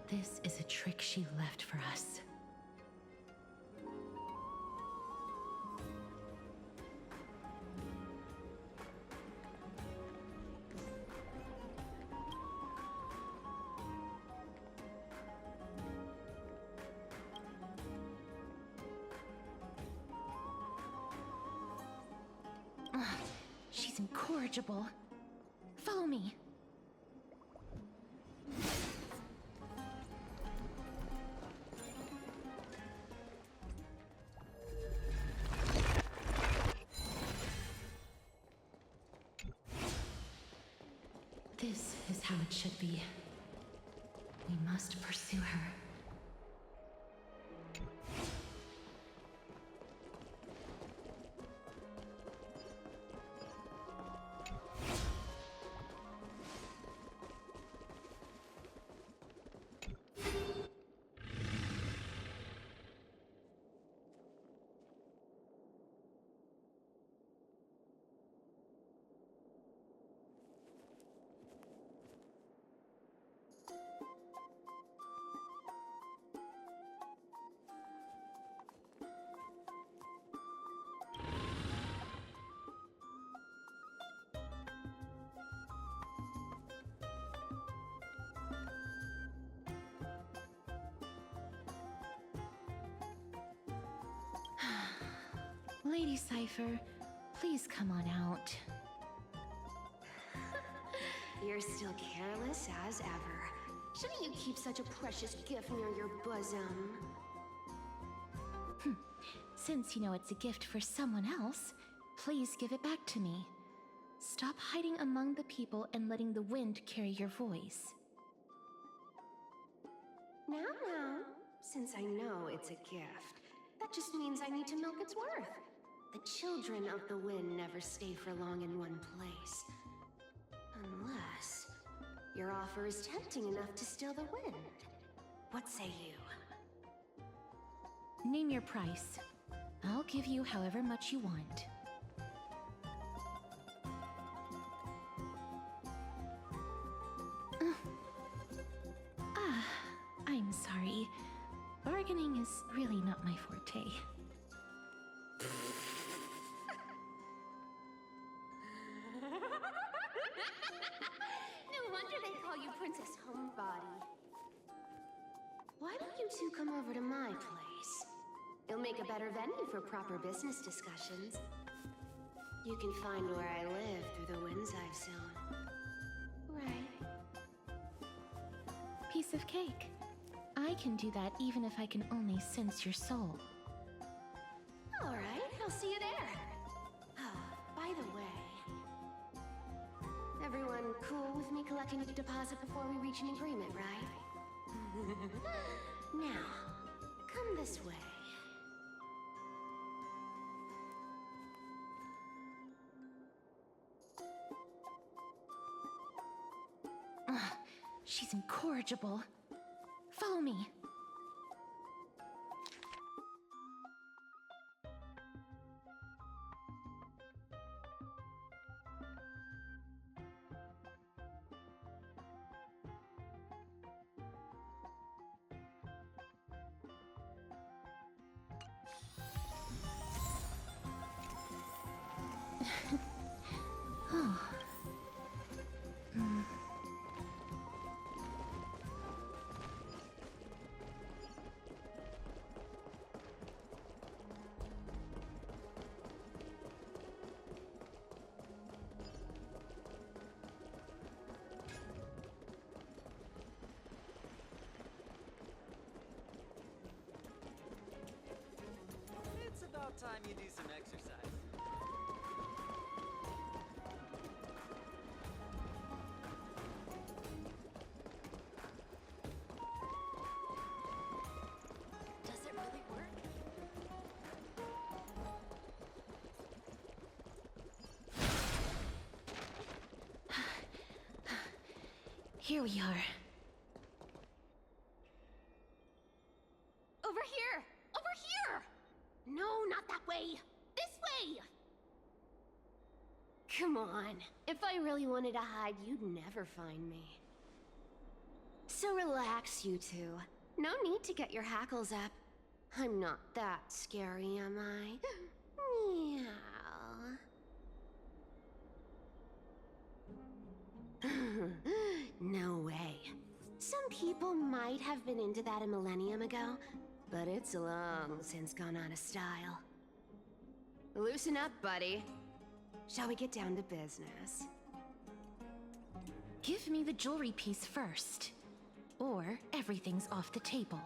This is a trick she left for us. She's incorrigible. Follow me. This is how it should be. We must pursue her. Lady Cypher, please come on out. You're still careless as ever. Shouldn't you keep such a precious gift near your bosom? Since you know it's a gift for someone else, please give it back to me. Stop hiding among the people and letting the wind carry your voice. Now, since I know it's a gift, that just means I need to milk its worth. The children of the wind never stay for long in one place. Unless your offer is tempting enough to steal the wind. What say you? Name your price. I'll give you however much you want. I'm sorry. Bargaining is really not my forte. No wonder they call you Princess Homebody. Why don't you two come over to my place? It'll make a better venue for proper business discussions. You can find where I live through the winds I've sown. Right. Piece of cake. I can do that even if I can only sense your soul. All right, I'll see you there. Oh, by the way, everyone cool with me collecting a deposit before we reach an agreement, right? Now, come this way. She's incorrigible. Follow me. Oh. It's about time you do some exercise. Does it really work? Here we are. Over here! Over here! No, not that way! This way! Come on. If I really wanted to hide, you'd never find me. So relax, you two. No need to get your hackles up. I'm not that scary, am I? Meow. No way. Some people might have been into that a millennium ago, but it's long since gone out of style. Loosen up, buddy. Shall we get down to business? Give me the jewelry piece first, or everything's off the table.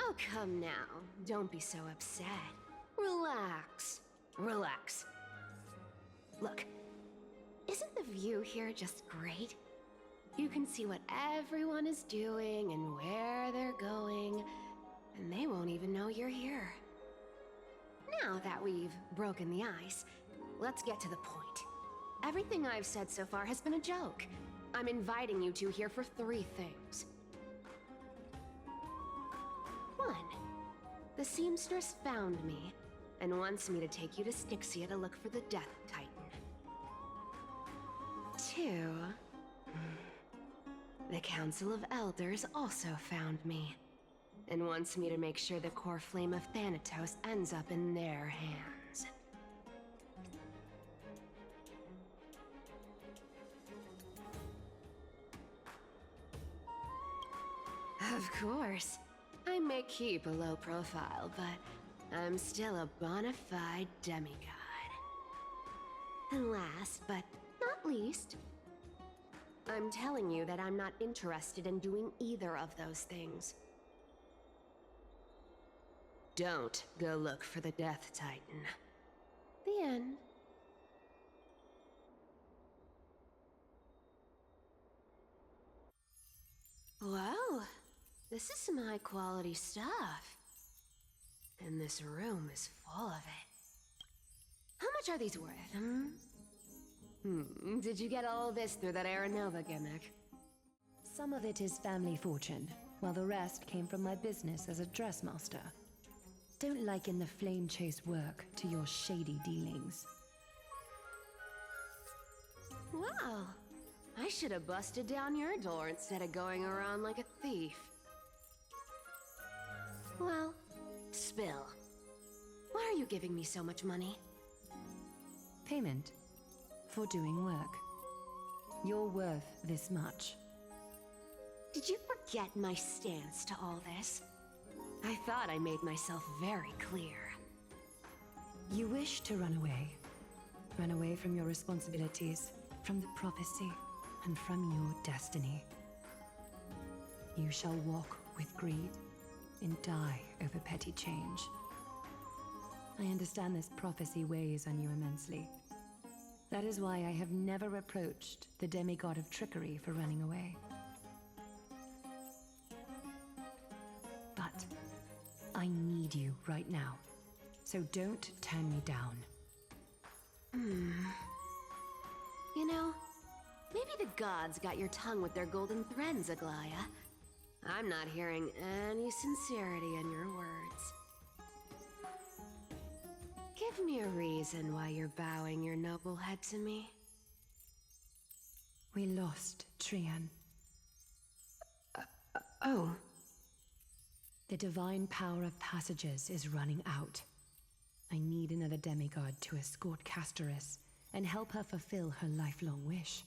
Oh, come now. Don't be so upset. Relax. Relax. Look, isn't the view here just great? You can see what everyone is doing and where they're going, and they won't even know you're here. Now that we've broken the ice, let's get to the point. Everything I've said so far has been a joke. I'm inviting you two here for 3 things. 1. The seamstress found me and wants me to take you to Styxia to look for the Death Titan. 2. The Council of Elders also found me and wants me to make sure the core flame of Thanatos ends up in their hands. Of course. I may keep a low profile, but I'm still a bona fide demigod. And last, but not least, I'm telling you that I'm not interested in doing either of those things. Don't go look for the Death Titan. The end. Well, this is some high-quality stuff. And this room is full of it. How much are these worth, Did you get all this through that Aranova gimmick? Some of it is family fortune, while the rest came from my business as a dressmaster. Don't liken the flame chase work to your shady dealings. Wow. I should have busted down your door instead of going around like a thief. Well, spill. Why are you giving me so much money? Payment for doing work. You're worth this much. Did you forget my stance to all this? I thought I made myself very clear. You wish to run away. Run away from your responsibilities, from the prophecy, and from your destiny. You shall walk with greed and die over petty change. I understand this prophecy weighs on you immensely. That is why I have never approached the demigod of trickery for running away. But I need you right now, so don't turn me down. You know, maybe the gods got your tongue with their golden threads, Aglaya. I'm not hearing any sincerity in your words. Give me a reason why you're bowing your noble head to me. We lost Trian. Oh. The divine power of passages is running out. I need another demigod to escort Castoris and help her fulfill her lifelong wish.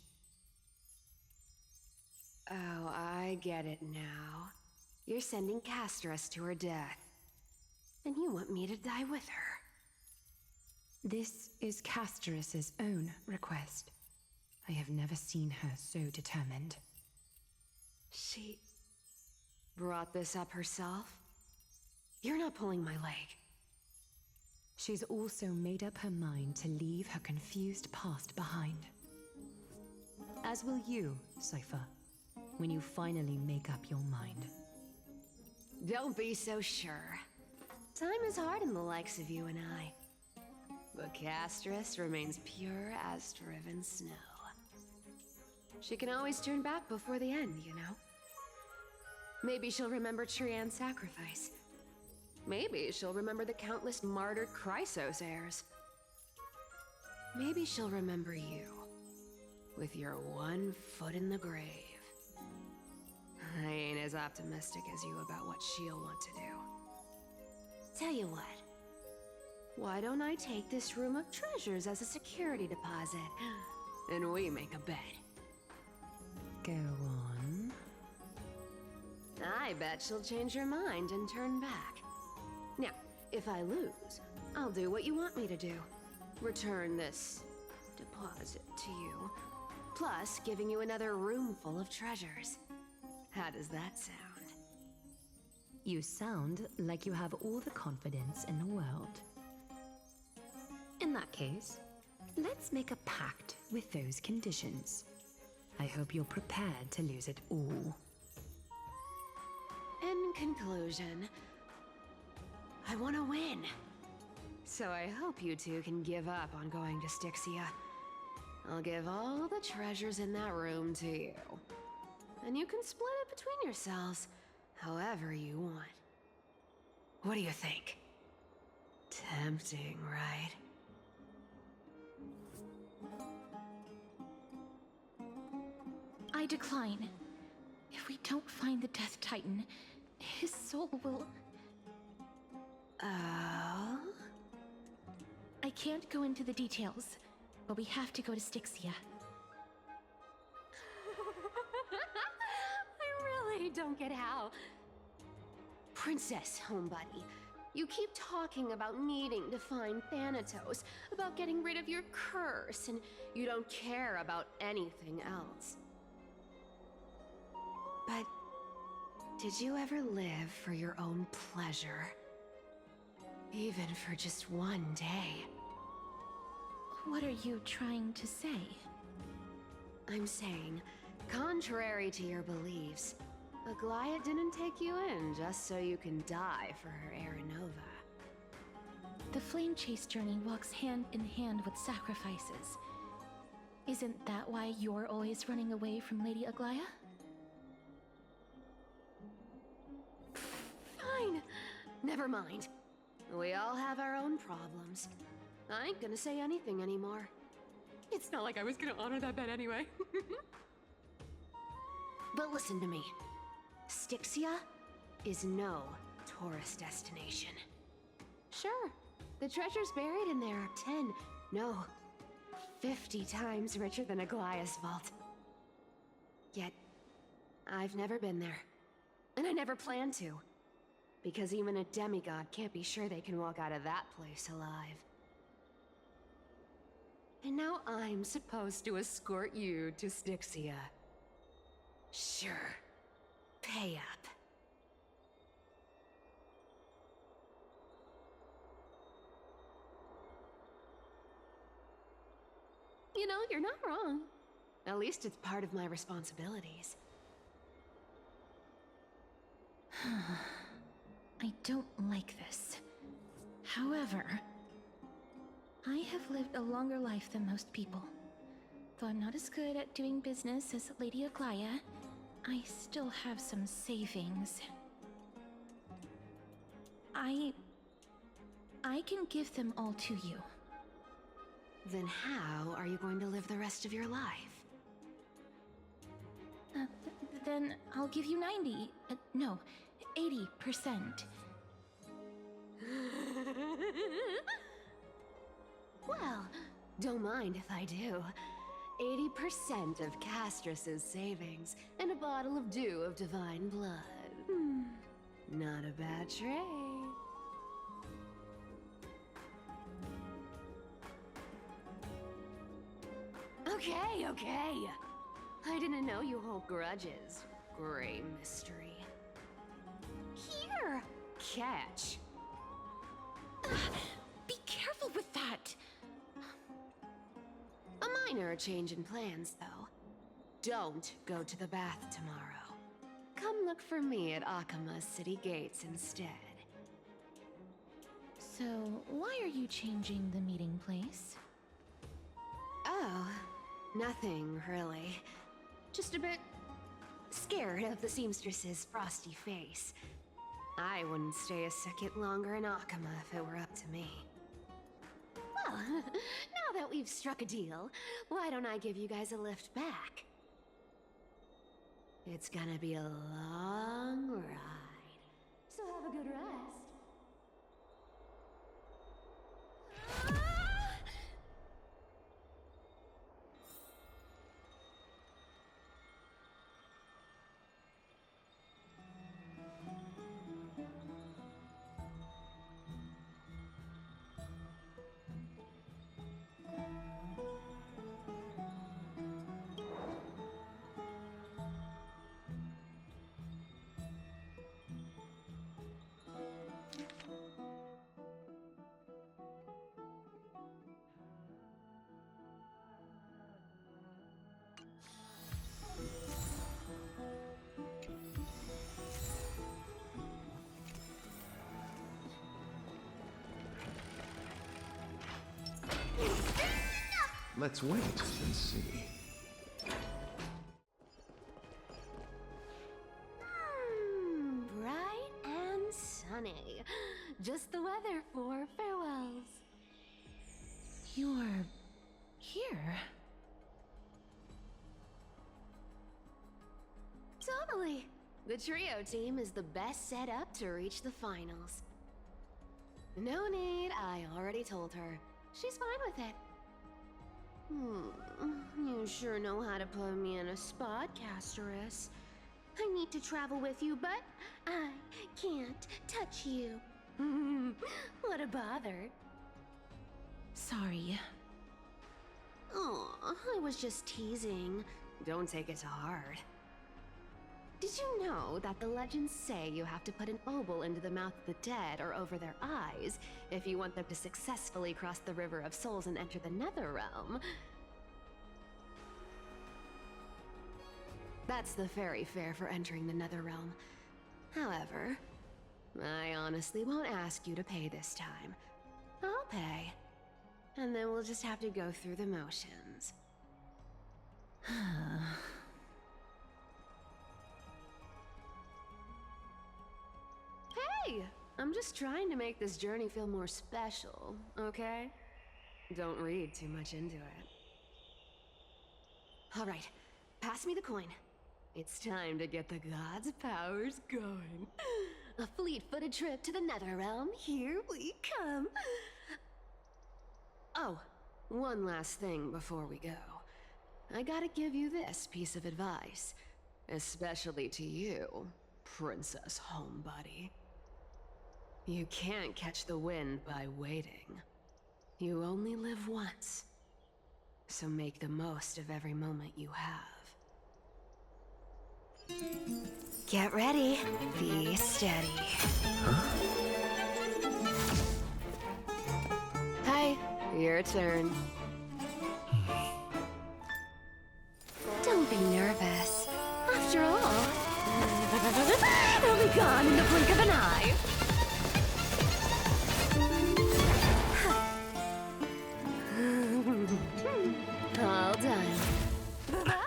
Oh, I get it now. You're sending Castoris to her death. And you want me to die with her. This is Castoris's own request. I have never seen her so determined. She brought this up herself? You're not pulling my leg. She's also made up her mind to leave her confused past behind. As will you, Cypher, when you finally make up your mind. Don't be so sure. Time is hard in the likes of you and I. But Castoris remains pure as driven snow. She can always turn back before the end, you know? Maybe she'll remember Trian's sacrifice. Maybe she'll remember the countless martyred Chrysos heirs. Maybe she'll remember you, with your one foot in the grave. I ain't as optimistic as you about what she'll want to do. Tell you what, why don't I take this room of treasures as a security deposit, and we make a bet? Go on. I bet she'll change her mind and turn back. Now, if I lose, I'll do what you want me to do. Return this deposit to you, plus giving you another room full of treasures. How does that sound? You sound like you have all the confidence in the world. In that case, let's make a pact with those conditions. I hope you're prepared to lose it all. In conclusion, I want to win. So I hope you two can give up on going to Styxia. I'll give all the treasures in that room to you. And you can split it between yourselves however you want. What do you think? Tempting, right? I decline. If we don't find the Death Titan, his soul will... Oh? I can't go into the details, but we have to go to Styxia. I really don't get how. Princess, homebuddy, you keep talking about needing to find Thanatos, about getting rid of your curse, and you don't care about anything else. But did you ever live for your own pleasure? Even for just one day? What are you trying to say? I'm saying, contrary to your beliefs, Aglaia didn't take you in just so you can die for her Aranova. The flame chase journey walks hand in hand with sacrifices. Isn't that why you're always running away from Lady Aglaia? Fine. Never mind. We all have our own problems. I ain't gonna say anything anymore. It's not like I was gonna honor that bet anyway. But listen to me. Styxia is no tourist destination. Sure, the treasures buried in there are 10, no, 50 times richer than Aglaia's vault. Yet, I've never been there. And I never plan to. Because even a demigod can't be sure they can walk out of that place alive. And now I'm supposed to escort you to Styxia. Sure. Pay up. You know, you're not wrong. At least it's part of my responsibilities. I don't like this. However, I have lived a longer life than most people. Though I'm not as good at doing business as Lady Aglaia, I still have some savings. I can give them all to you. Then how are you going to live the rest of your life? Then I'll give you 90. No, 80%. Well, don't mind if I do. 80% of Castrus's savings and a bottle of dew of divine blood. Not a bad trade. Okay. I didn't know you hold grudges. Gray mystery. Here! Catch. Be careful with that! A minor change in plans, though. Don't go to the bath tomorrow. Come look for me at Akama's city gates instead. So, why are you changing the meeting place? Oh, nothing really. Just a bit scared of the seamstress's frosty face. I wouldn't stay a second longer in Akama if it were up to me. Well, now that we've struck a deal, why don't I give you guys a lift back? It's gonna be a long ride, so have a good rest. Let's wait and see. Bright and sunny. Just the weather for farewells. You're here. Totally. The trio team is the best set up to reach the finals. No need, I already told her. She's fine with it. You sure know how to put me in a spot, Casterus. I need to travel with you, but I can't touch you. What a bother. Sorry. Oh, I was just teasing. Don't take it to heart. Did you know that the legends say you have to put an obol into the mouth of the dead or over their eyes if you want them to successfully cross the River of Souls and enter the Netherrealm? That's the fairy fare for entering the Netherrealm. However, I honestly won't ask you to pay this time. I'll pay. And then we'll just have to go through the motions. Hey! I'm just trying to make this journey feel more special, okay? Don't read too much into it. Alright, pass me the coin. It's time to get the gods' powers going. A fleet-footed trip to the Netherrealm, here we come. Oh, one last thing before we go. I gotta give you this piece of advice. Especially to you, Princess Homebody. You can't catch the wind by waiting. You only live once. So make the most of every moment you have. Get ready. Be steady. Hi, your turn. Don't be nervous. After all, it'll be gone in the blink of an eye. All done. Bye-bye.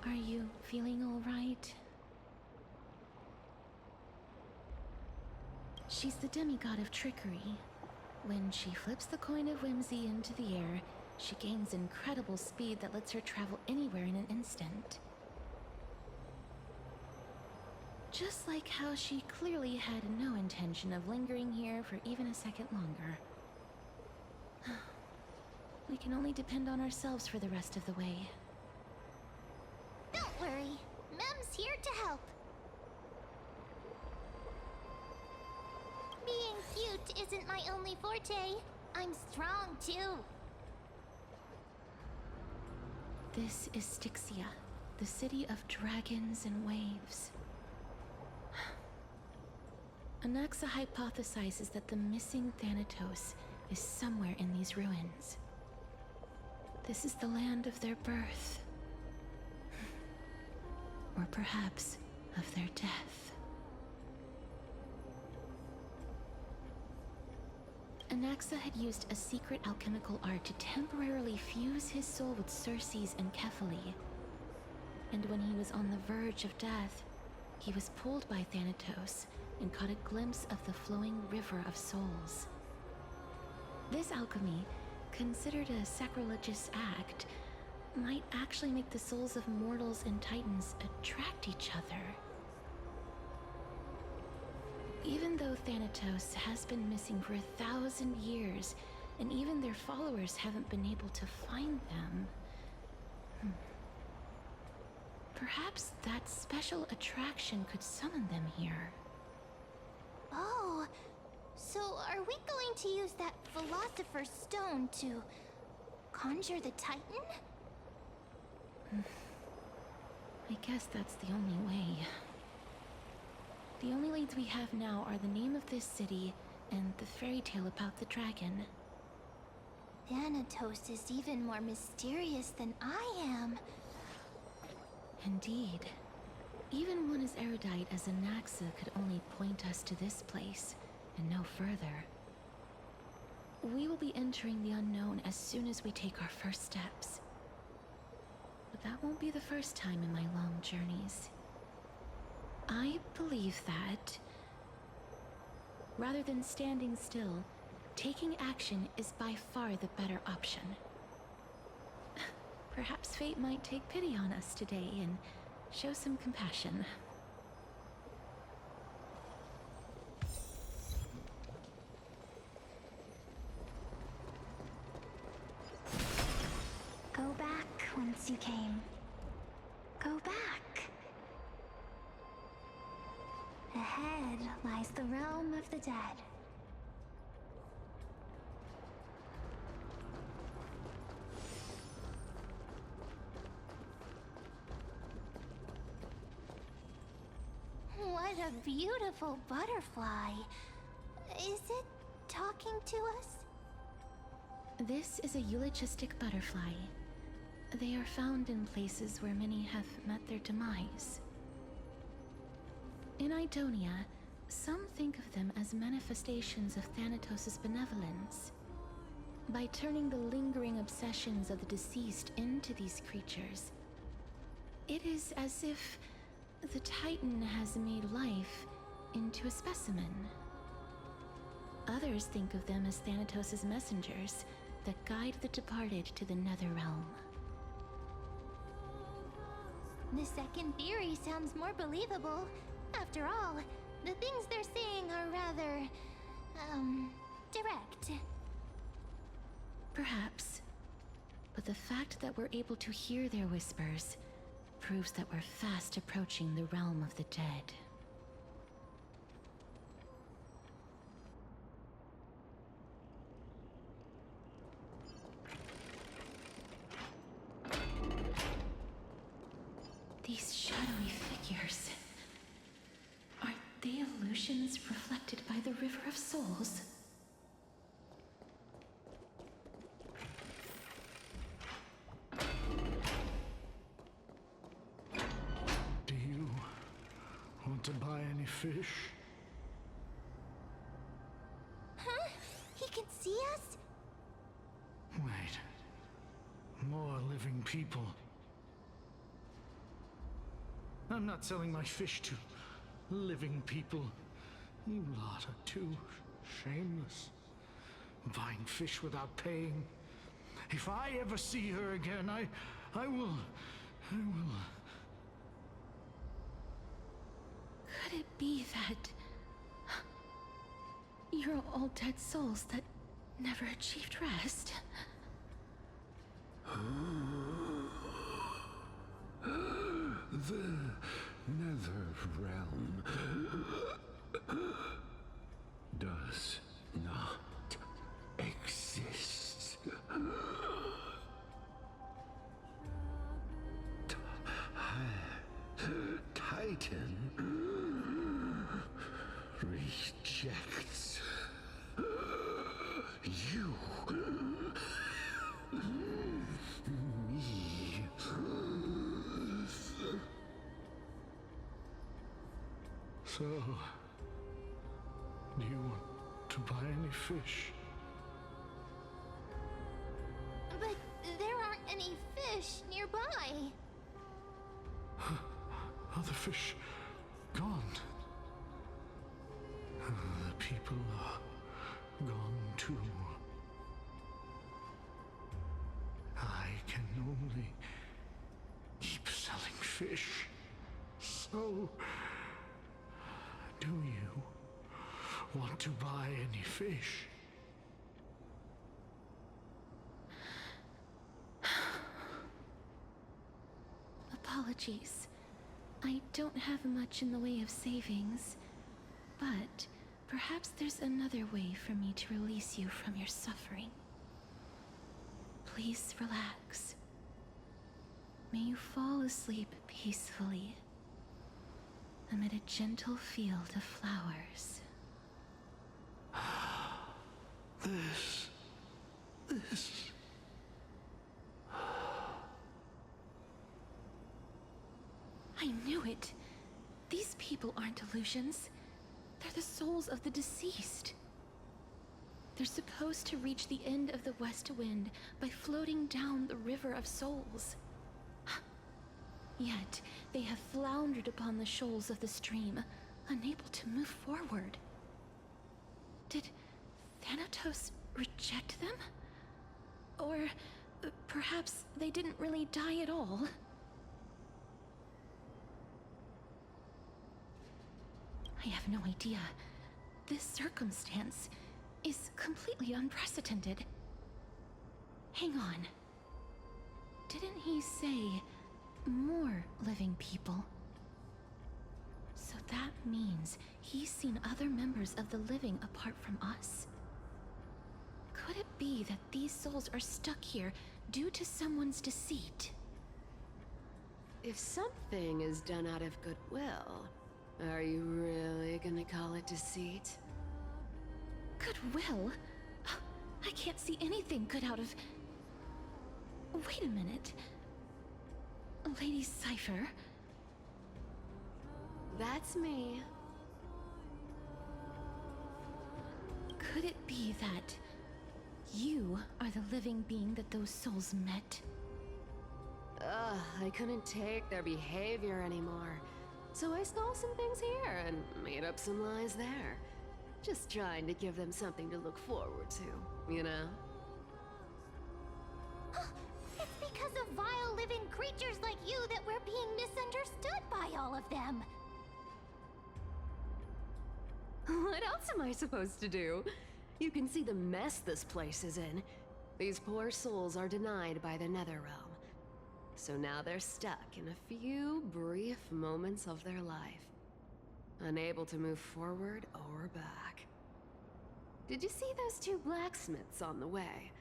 Are you feeling all right? She's the demigod of trickery. When she flips the coin of whimsy into the air, she gains incredible speed that lets her travel anywhere in an instant. Just like how she clearly had no intention of lingering here for even a second longer. We can only depend on ourselves for the rest of the way. Don't worry. Mem's here to help. Being cute isn't my only forte. I'm strong, too. This is Styxia, the city of dragons and waves. Anaxa hypothesizes that the missing Thanatos is somewhere in these ruins. This is the land of their birth. Or perhaps of their death. Anaxa had used a secret alchemical art to temporarily fuse his soul with Circe's and Kephae. And when he was on the verge of death, he was pulled by Thanatos and caught a glimpse of the flowing river of souls. This alchemy, considered a sacrilegious act, might actually make the souls of mortals and titans attract each other. Even though Thanatos has been missing for 1,000 years, and even their followers haven't been able to find them, perhaps that special attraction could summon them here. Oh, so are we going to use that Philosopher's Stone to conjure the Titan? I guess that's the only way. The only leads we have now are the name of this city and the fairy tale about the dragon. Thanatos is even more mysterious than I am. Indeed. Even one as erudite as Anaxa could only point us to this place, and no further. We will be entering the unknown as soon as we take our first steps. But that won't be the first time in my long journeys. I believe that, rather than standing still, taking action is by far the better option. Perhaps fate might take pity on us today and show some compassion. Go back whence you came. Go back. Ahead lies the realm of the dead. What a beautiful butterfly. Is it talking to us? This is a eulogistic butterfly. They are found in places where many have met their demise. In Idonia, some think of them as manifestations of Thanatos' benevolence. By turning the lingering obsessions of the deceased into these creatures, it is as if the Titan has made life into a specimen. Others think of them as Thanatos' messengers that guide the departed to the nether realm. The second theory sounds more believable. After all, the things they're saying are rather, direct. Perhaps. But the fact that we're able to hear their whispers proves that we're fast approaching the realm of the dead. These shadowy figures. Are they illusions reflected by the River of Souls? Do you want to buy any fish? Huh? He can see us? Wait. More living people. I'm not selling my fish to living people. You lot are too shameless. Buying fish without paying. If I ever see her again, I will... Could it be that you're all dead souls that never achieved rest? The nether realm does not exist. Titan rejects you. Me. So, do you want to buy any fish? fish nearby. Other fish gone. The people are gone too. I can only keep selling fish. So, do you want to buy any fish? Apologies. I don't have much in the way of savings, but perhaps there's another way for me to release you from your suffering. Please relax. May you fall asleep peacefully amid a gentle field of flowers. This. I knew it. These people aren't illusions. They're the souls of the deceased. They're supposed to reach the end of the West Wind by floating down the River of Souls. Yet, they have floundered upon the shoals of the stream, unable to move forward. Did Thanatos reject them? Or perhaps they didn't really die at all? I have no idea. This circumstance is completely unprecedented. Hang on. Didn't he say more living people? So that means he's seen other members of the living apart from us? Could it be that these souls are stuck here due to someone's deceit? If something is done out of goodwill, are you really gonna call it deceit? Goodwill? I can't see anything good out of... Wait a minute. Lady Cypher? That's me. Could it be that you are the living being that those souls met? Ugh, I couldn't take their behavior anymore. So I stole some things here and made up some lies there. Just trying to give them something to look forward to, you know? It's because of vile living creatures like you that we're being misunderstood by all of them. What else am I supposed to do? You can see the mess this place is in. These poor souls are denied by the Netherrealm. So now they're stuck in a few brief moments of their life, unable to move forward or back. Did you see those two blacksmiths on the way?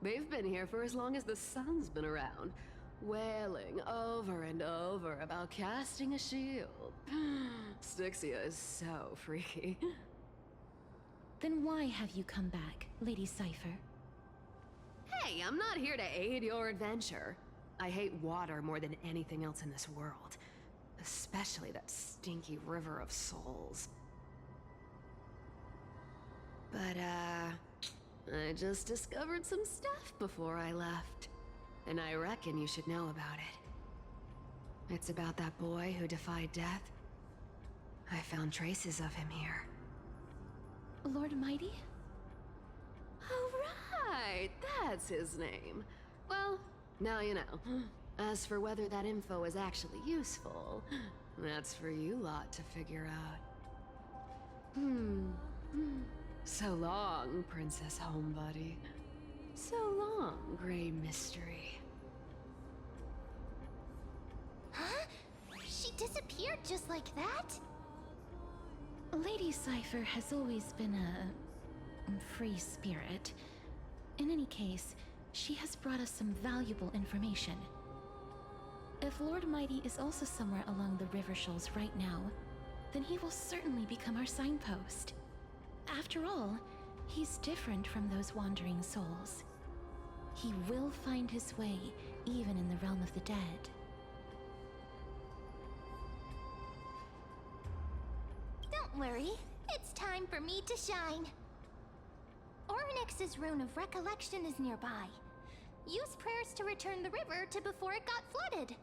They've been here for as long as the sun's been around, wailing over and over about casting a shield. Styxia is so freaky. Then why have you come back, Lady Cypher? Hey, I'm not here to aid your adventure. I hate water more than anything else in this world. Especially that stinky river of souls. But, I just discovered some stuff before I left. And I reckon you should know about it. It's about that boy who defied death. I found traces of him here. Lord Mighty? Oh, right! That's his name. Well, now you know. As for whether that info is actually useful, that's for you lot to figure out. So long, Princess Homebody. So long, Grey Mystery. Huh? She disappeared just like that? Lady Cypher has always been a free spirit. In any case, she has brought us some valuable information. If Lord Mighty is also somewhere along the river shoals right now, then he will certainly become our signpost. After all, he's different from those wandering souls. He will find his way, even in the realm of the dead. Don't worry, it's time for me to shine. Ornyx's Rune of Recollection is nearby. Use prayers to return the river to before it got flooded.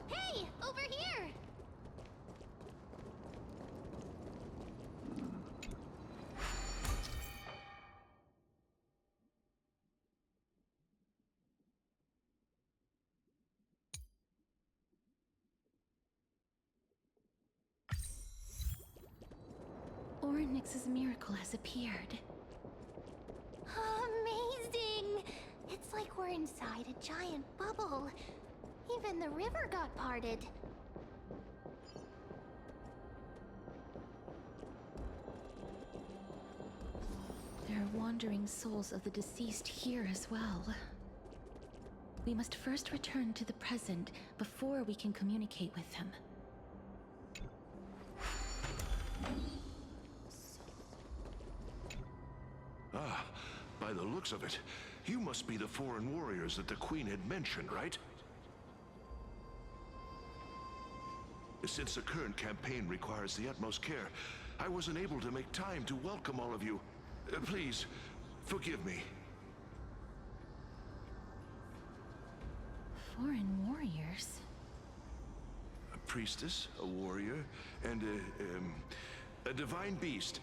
Hey, over here! Orynyx's miracle has appeared. Amazing! It's like we're inside a giant bubble. Even the river got parted. There are wandering souls of the deceased here as well. We must first return to the present before we can communicate with them. Ah, by the looks of it, you must be the foreign warriors that the Queen had mentioned, right? Since the current campaign requires the utmost care, I wasn't able to make time to welcome all of you. Please, forgive me. Foreign warriors? A priestess, a warrior, and a divine beast.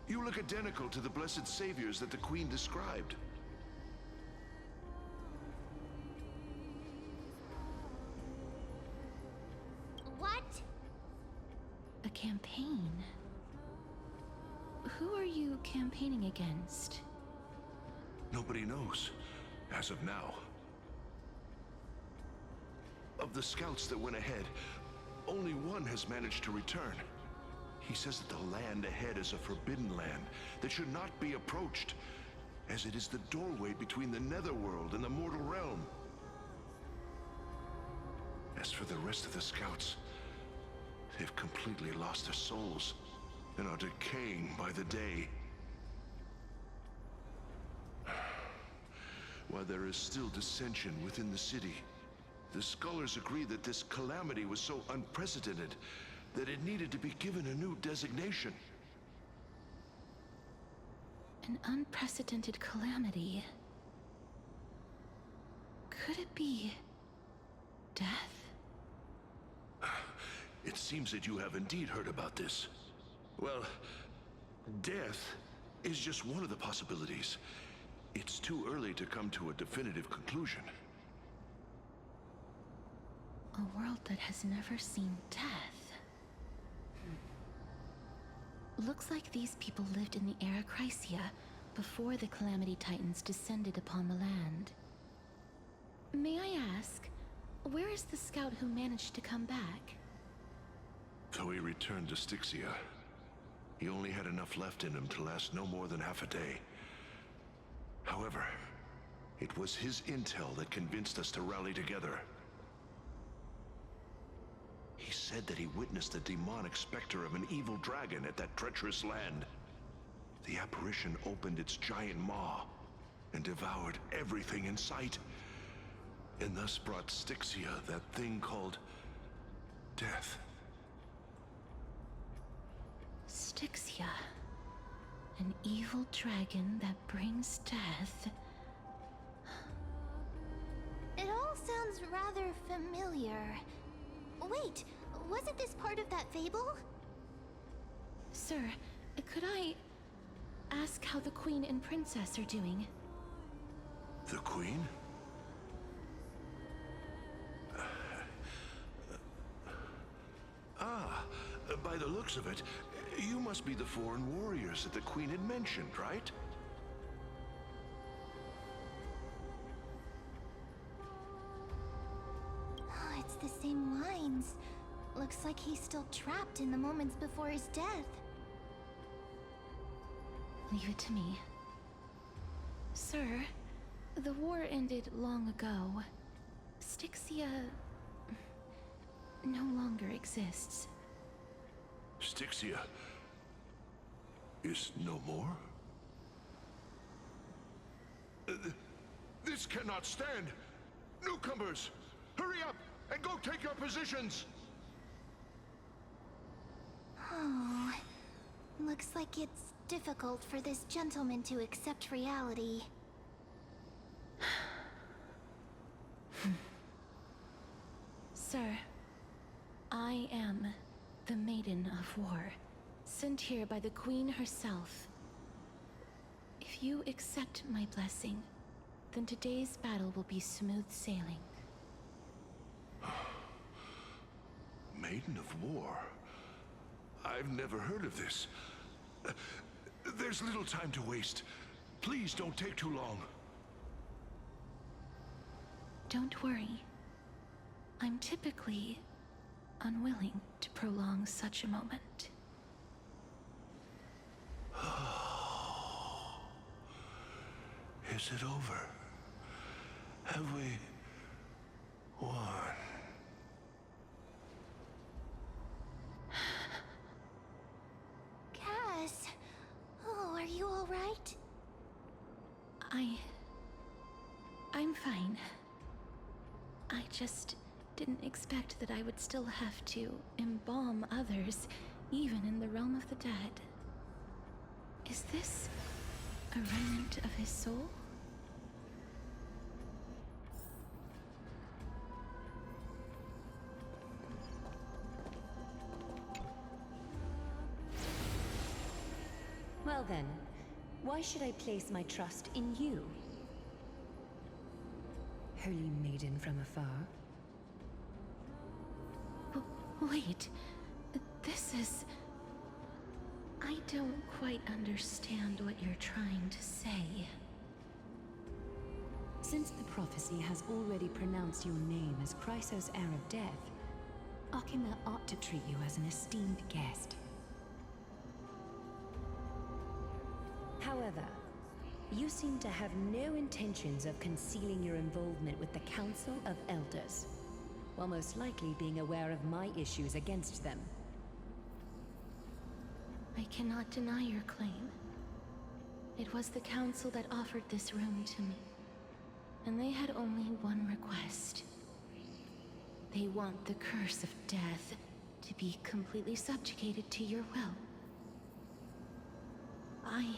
You look identical to the blessed saviors that the Queen described. What? A campaign? Who are you campaigning against? Nobody knows, as of now. Of the scouts that went ahead, only one has managed to return. He says that the land ahead is a forbidden land that should not be approached, as it is the doorway between the netherworld and the mortal realm. As for the rest of the scouts, they've completely lost their souls and are decaying by the day. While there is still dissension within the city, the scholars agree that this calamity was so unprecedented that it needed to be given a new designation. An unprecedented calamity. Could it be death? It seems that you have indeed heard about this. Well, death is just one of the possibilities. It's too early to come to a definitive conclusion. A world that has never seen death. Looks like these people lived in the era Chrysia before the Calamity Titans descended upon the land. May I ask, where is the scout who managed to come back? So he returned to Styxia. He only had enough left in him to last no more than half a day. However, it was his intel that convinced us to rally together. He said that he witnessed the demonic specter of an evil dragon at that treacherous land. The apparition opened its giant maw and devoured everything in sight, and thus brought Styxia that thing called death. Styxia. An evil dragon that brings death. It all sounds rather familiar. Wait, wasn't this part of that fable? Sir, could I ask how the Queen and Princess are doing? The Queen? By the looks of it, you must be the foreign warriors that the Queen had mentioned, right? Oh, it's the same lines. Looks like he's still trapped in the moments before his death. Leave it to me. Sir, the war ended long ago. Styxia no longer exists. Styxia is no more? This cannot stand! Newcomers, hurry up and go take your positions! Looks like it's difficult for this gentleman to accept reality. Sir, I am the Maiden of War, sent here by the Queen herself. If you accept my blessing, then today's battle will be smooth sailing. Maiden of War? I've never heard of this. There's little time to waste. Please don't take too long. Don't worry. I'm typically unwilling to prolong such a moment. Is it over? Have we won? Cass! Oh, are you alright? I'm fine. I just didn't expect that I would still have to embalm others, even in the realm of the dead. Is this a remnant of his soul? Well then, why should I place my trust in you? Holy maiden from afar. Wait, this is... I don't quite understand what you're trying to say. Since the prophecy has already pronounced your name as Chrysos, heir of death, Akima ought to treat you as an esteemed guest. However, you seem to have no intentions of concealing your involvement with the Council of Elders, while most likely being aware of my issues against them. I cannot deny your claim. It was the Council that offered this room to me, and they had only one request. They want the curse of death to be completely subjugated to your will. I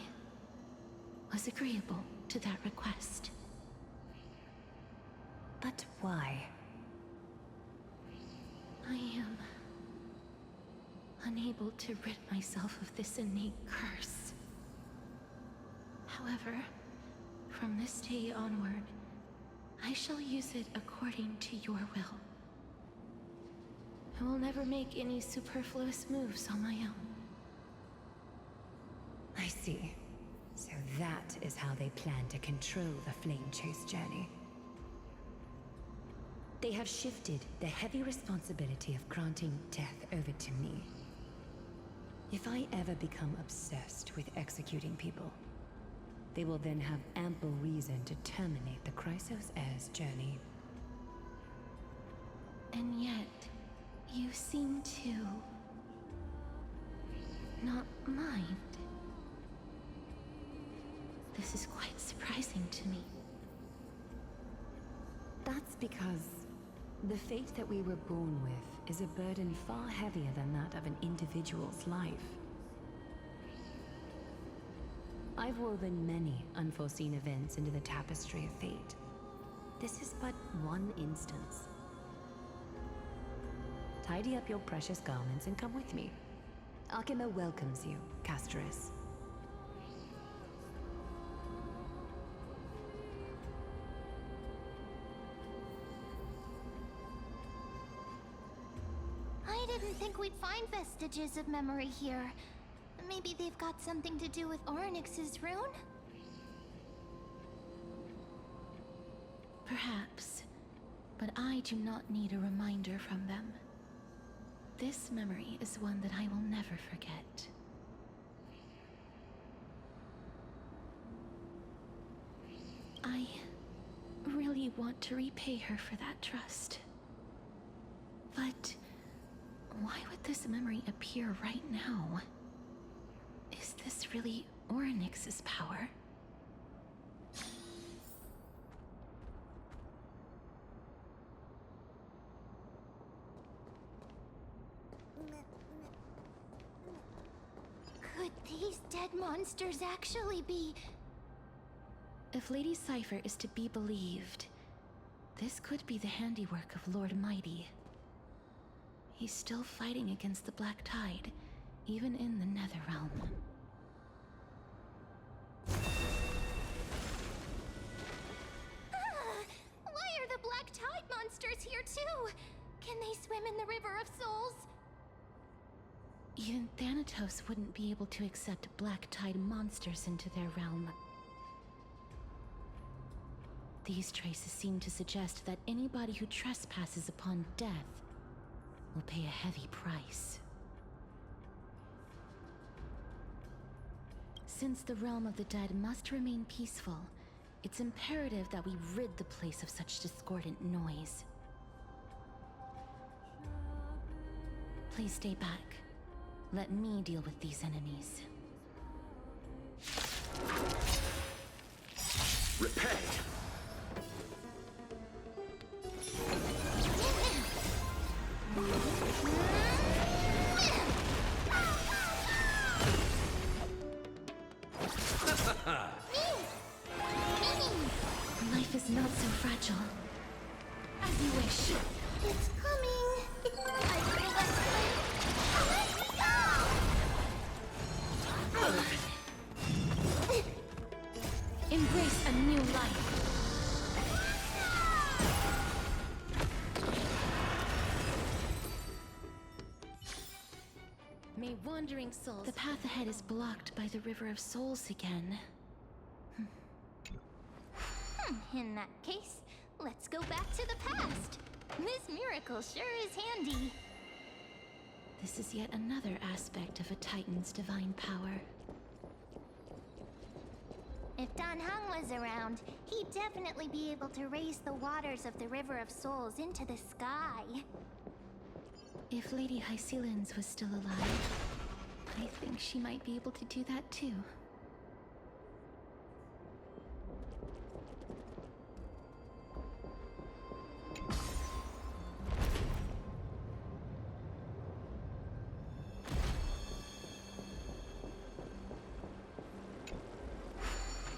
was agreeable to that request. But why? I am unable to rid myself of this innate curse. However, from this day onward, I shall use it according to your will. I will never make any superfluous moves on my own. I see. So that is how they plan to control the Flame Chase journey. They have shifted the heavy responsibility of granting death over to me. If I ever become obsessed with executing people, they will then have ample reason to terminate the Chrysos heir's journey. And yet, you seem to not mind. This is quite surprising to me. That's because the fate that we were born with is a burden far heavier than that of an individual's life. I've woven many unforeseen events into the tapestry of fate. This is but one instance. Tidy up your precious garments and come with me. Akima welcomes you, Castoris. I didn't think we'd find vestiges of memory here. Maybe they've got something to do with Onyx's rune? Perhaps, but I do not need a reminder from them. This memory is one that I will never forget. I really want to repay her for that trust. But why would this memory appear right now? Is this really Onyx's power? Could these dead monsters actually be... If Lady Cypher is to be believed, this could be the handiwork of Lord Mighty. He's still fighting against the Black Tide, even in the Netherrealm. Why are the Black Tide monsters here too? Can they swim in the River of Souls? Even Thanatos wouldn't be able to accept Black Tide monsters into their realm. These traces seem to suggest that anybody who trespasses upon death will pay a heavy price. Since the realm of the dead must remain peaceful, it's imperative that we rid the place of such discordant noise. Please stay back. Let me deal with these enemies. Repay! Life is not so fragile. As you wish. It's coming. I feel that Embrace a new life. May wandering souls... The path ahead is blocked by the River of Souls again. In that case, let's go back to the past. This miracle sure is handy. This is yet another aspect of a Titan's divine power. If Dan Heng was around, he'd definitely be able to raise the waters of the River of Souls into the sky. If Lady Hycelins was still alive, I think she might be able to do that too.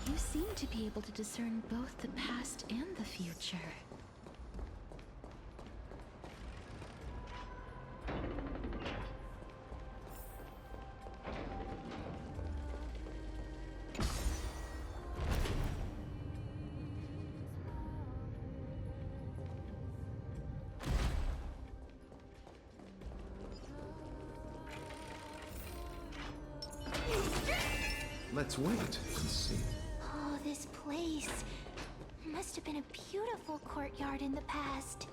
You seem to be able to discern both the past and the future. Let's wait and see. Oh, this place must have been a beautiful courtyard in the past.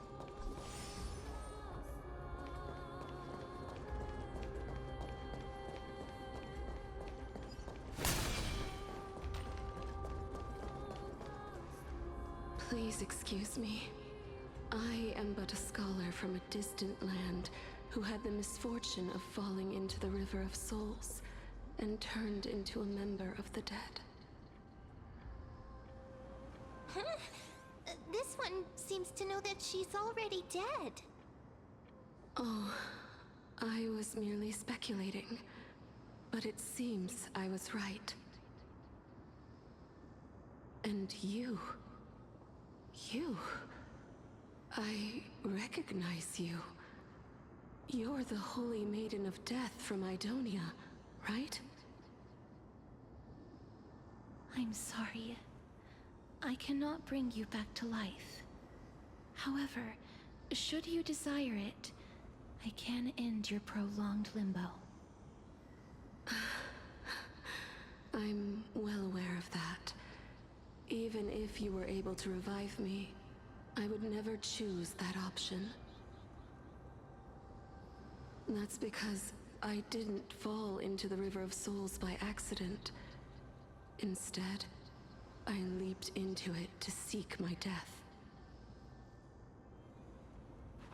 Please excuse me. I am but a scholar from a distant land who had the misfortune of falling into the River of Souls and turned into a member of the dead. Huh? This one seems to know that she's already dead. Oh, I was merely speculating, but it seems I was right. And you... I recognize you. You're the Holy Maiden of Death from Idonia, right? I'm sorry. I cannot bring you back to life. However, should you desire it, I can end your prolonged limbo. I'm well aware of that. Even if you were able to revive me, I would never choose that option. That's because I didn't fall into the River of Souls by accident. Instead, I leaped into it to seek my death.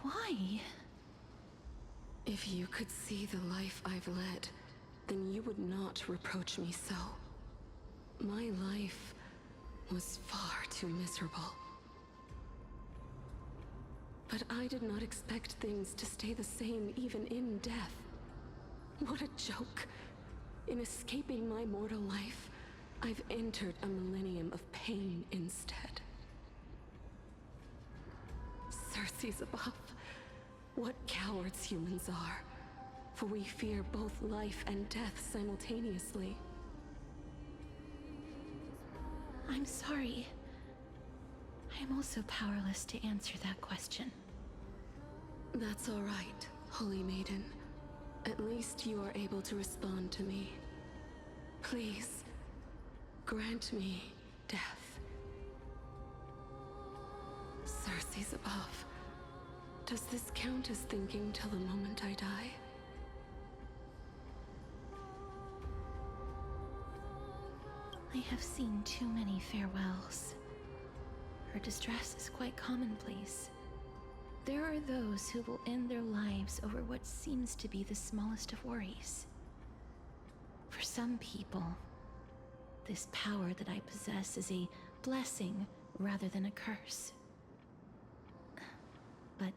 Why? If you could see the life I've led, then you would not reproach me so. My life was far too miserable. But I did not expect things to stay the same even in death. What a joke. In escaping my mortal life, I've entered a millennium of pain instead. Circe's above. What cowards humans are. For we fear both life and death simultaneously. I'm sorry. I am also powerless to answer that question. That's all right, Holy Maiden. At least you are able to respond to me. Please, grant me death. Circe's above. Does this count as thinking till the moment I die? I have seen too many farewells. Her distress is quite commonplace. There are those who will end their lives over what seems to be the smallest of worries. For some people, this power that I possess is a blessing rather than a curse. But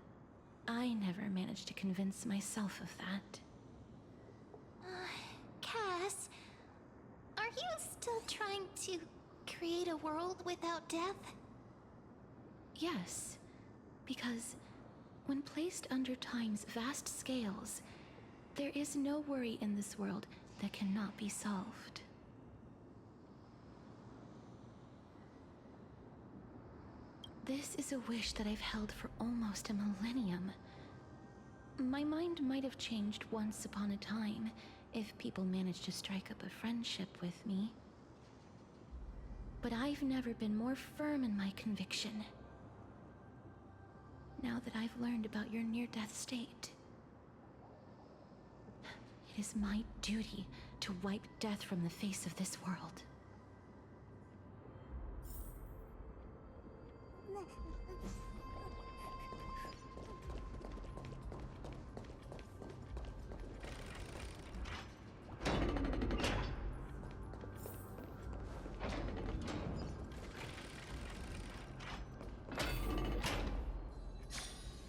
I never managed to convince myself of that. Cass, are you still trying to create a world without death? Yes, because when placed under time's vast scales, there is no worry in this world that cannot be solved. This is a wish that I've held for almost a millennium. My mind might have changed once upon a time if people managed to strike up a friendship with me. But I've never been more firm in my conviction. Now that I've learned about your near-death state, it is my duty to wipe death from the face of this world.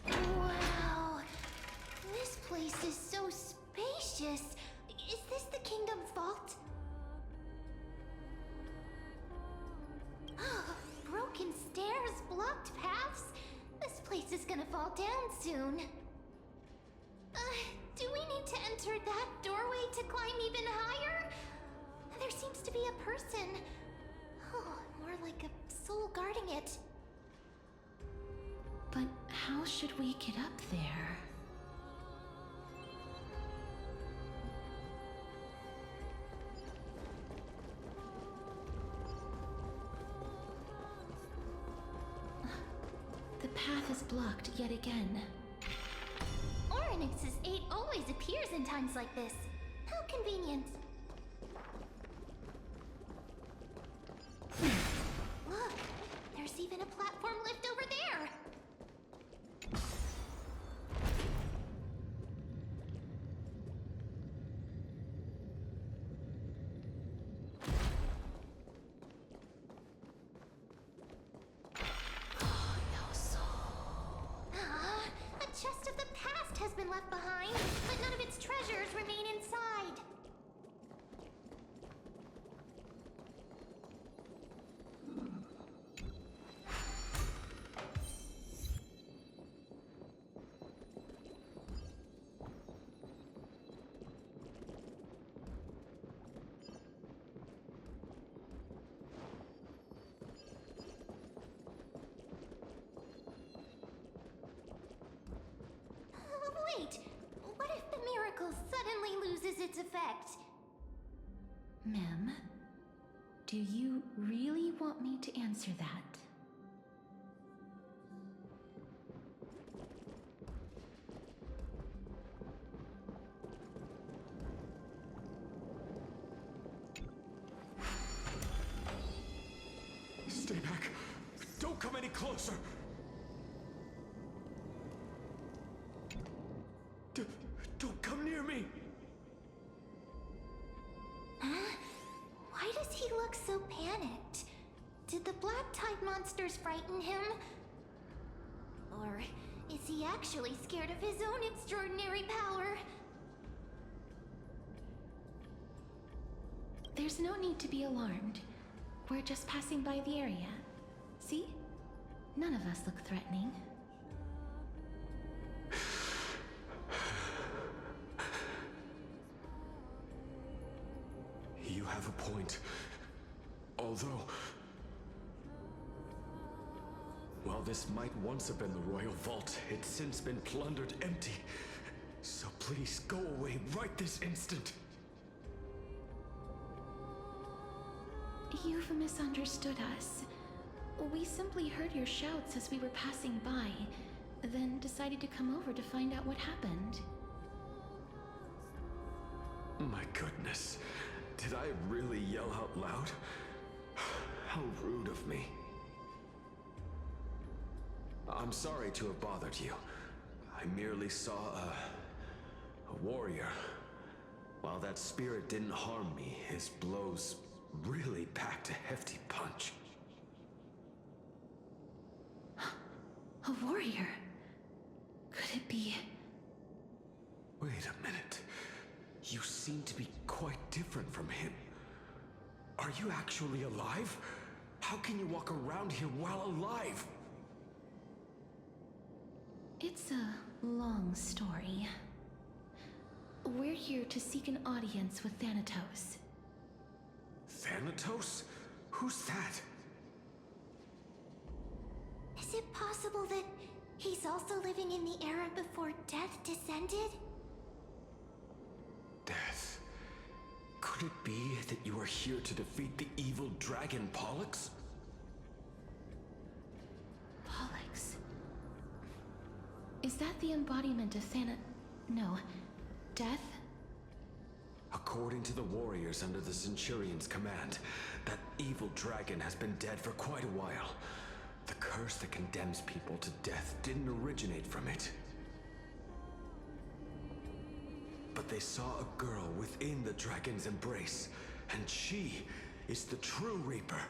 Wow, this place is so spacious. Is this the kingdom's vault? Oh, broken stairs, blocked paths. This place is gonna fall down soon. Do we need to enter that doorway to climb even higher? There seems to be a person. Oh, more like a soul guarding it. But how should we get up there? The path is blocked yet again. Oryx's 8 always appears in times like this. How convenient. Look, there's even a platform lift over there. A chest of the past has been left behind, but none of its treasures remain inside. Wait, what if the miracle suddenly loses its effect? Mem, do you really want me to answer that? Stay back. Don't come any closer. Don't come near me. Huh? Why does he look so panicked? Did the black tide monsters frighten him? Or is he actually scared of his own extraordinary power? There's no need to be alarmed. We're just passing by the area. See? None of us look threatening. You have a point. Although... while this might once have been the royal vault, it's since been plundered empty. So please go away right this instant. You've misunderstood us. We simply heard your shouts as we were passing by, then decided to come over to find out what happened. My goodness. Did I really yell out loud? How rude of me. I'm sorry to have bothered you. I merely saw a warrior. While that spirit didn't harm me, his blows really packed a hefty punch. A warrior? Could it be... Wait a minute. You seem to be quite different from him. Are you actually alive? How can you walk around here while alive? It's a long story. We're here to seek an audience with Thanatos. Thanatos? Who's that? Is it possible that he's also living in the era before death descended? Death? Could it be that you are here to defeat the evil dragon Pollux? Pollux. Is that the embodiment of No. Death? According to the warriors under the Centurion's command, that evil dragon has been dead for quite a while. The curse that condemns people to death didn't originate from it. But they saw a girl within the dragon's embrace, and she is the true Reaper.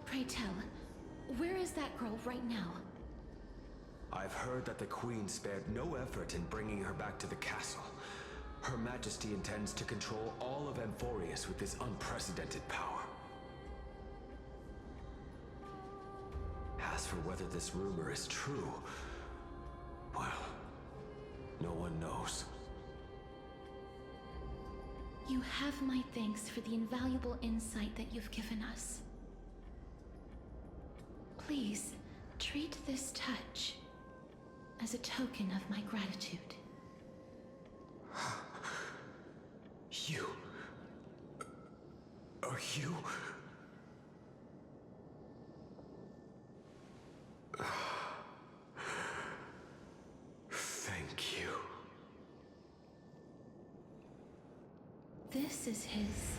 Pray tell, where is that girl right now? I've heard that the Queen spared no effort in bringing her back to the castle. Her Majesty intends to control all of Amphorius with this unprecedented power. As for whether this rumor is true, well, no one knows. You have my thanks for the invaluable insight that you've given us. Please, treat this touch as a token of my gratitude. You... are you... Thank you. This is his...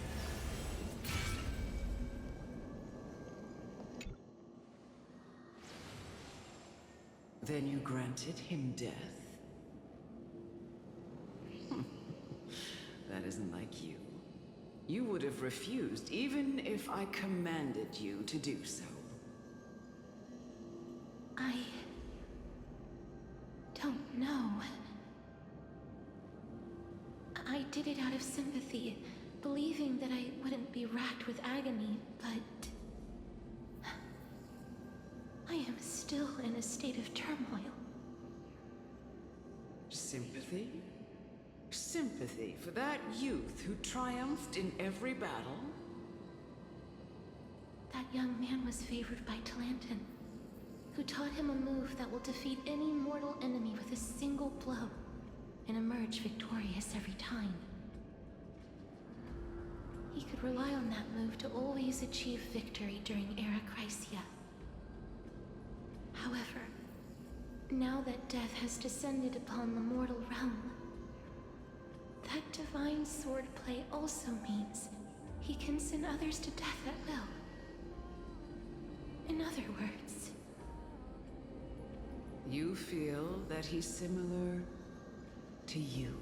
Then you granted him death? That isn't like you. You would have refused, even if I commanded you to do so. I... don't know. I did it out of sympathy, believing that I wouldn't be racked with agony, but... I am still in a state of turmoil. Sympathy? Sympathy for that youth who triumphed in every battle? That young man was favored by Talantin, who taught him a move that will defeat any mortal enemy with a single blow and emerge victorious every time. He could rely on that move to always achieve victory during Era Chrysia. However, now that death has descended upon the mortal realm, that divine swordplay also means he can send others to death at will. In other words... You feel that he's similar to you?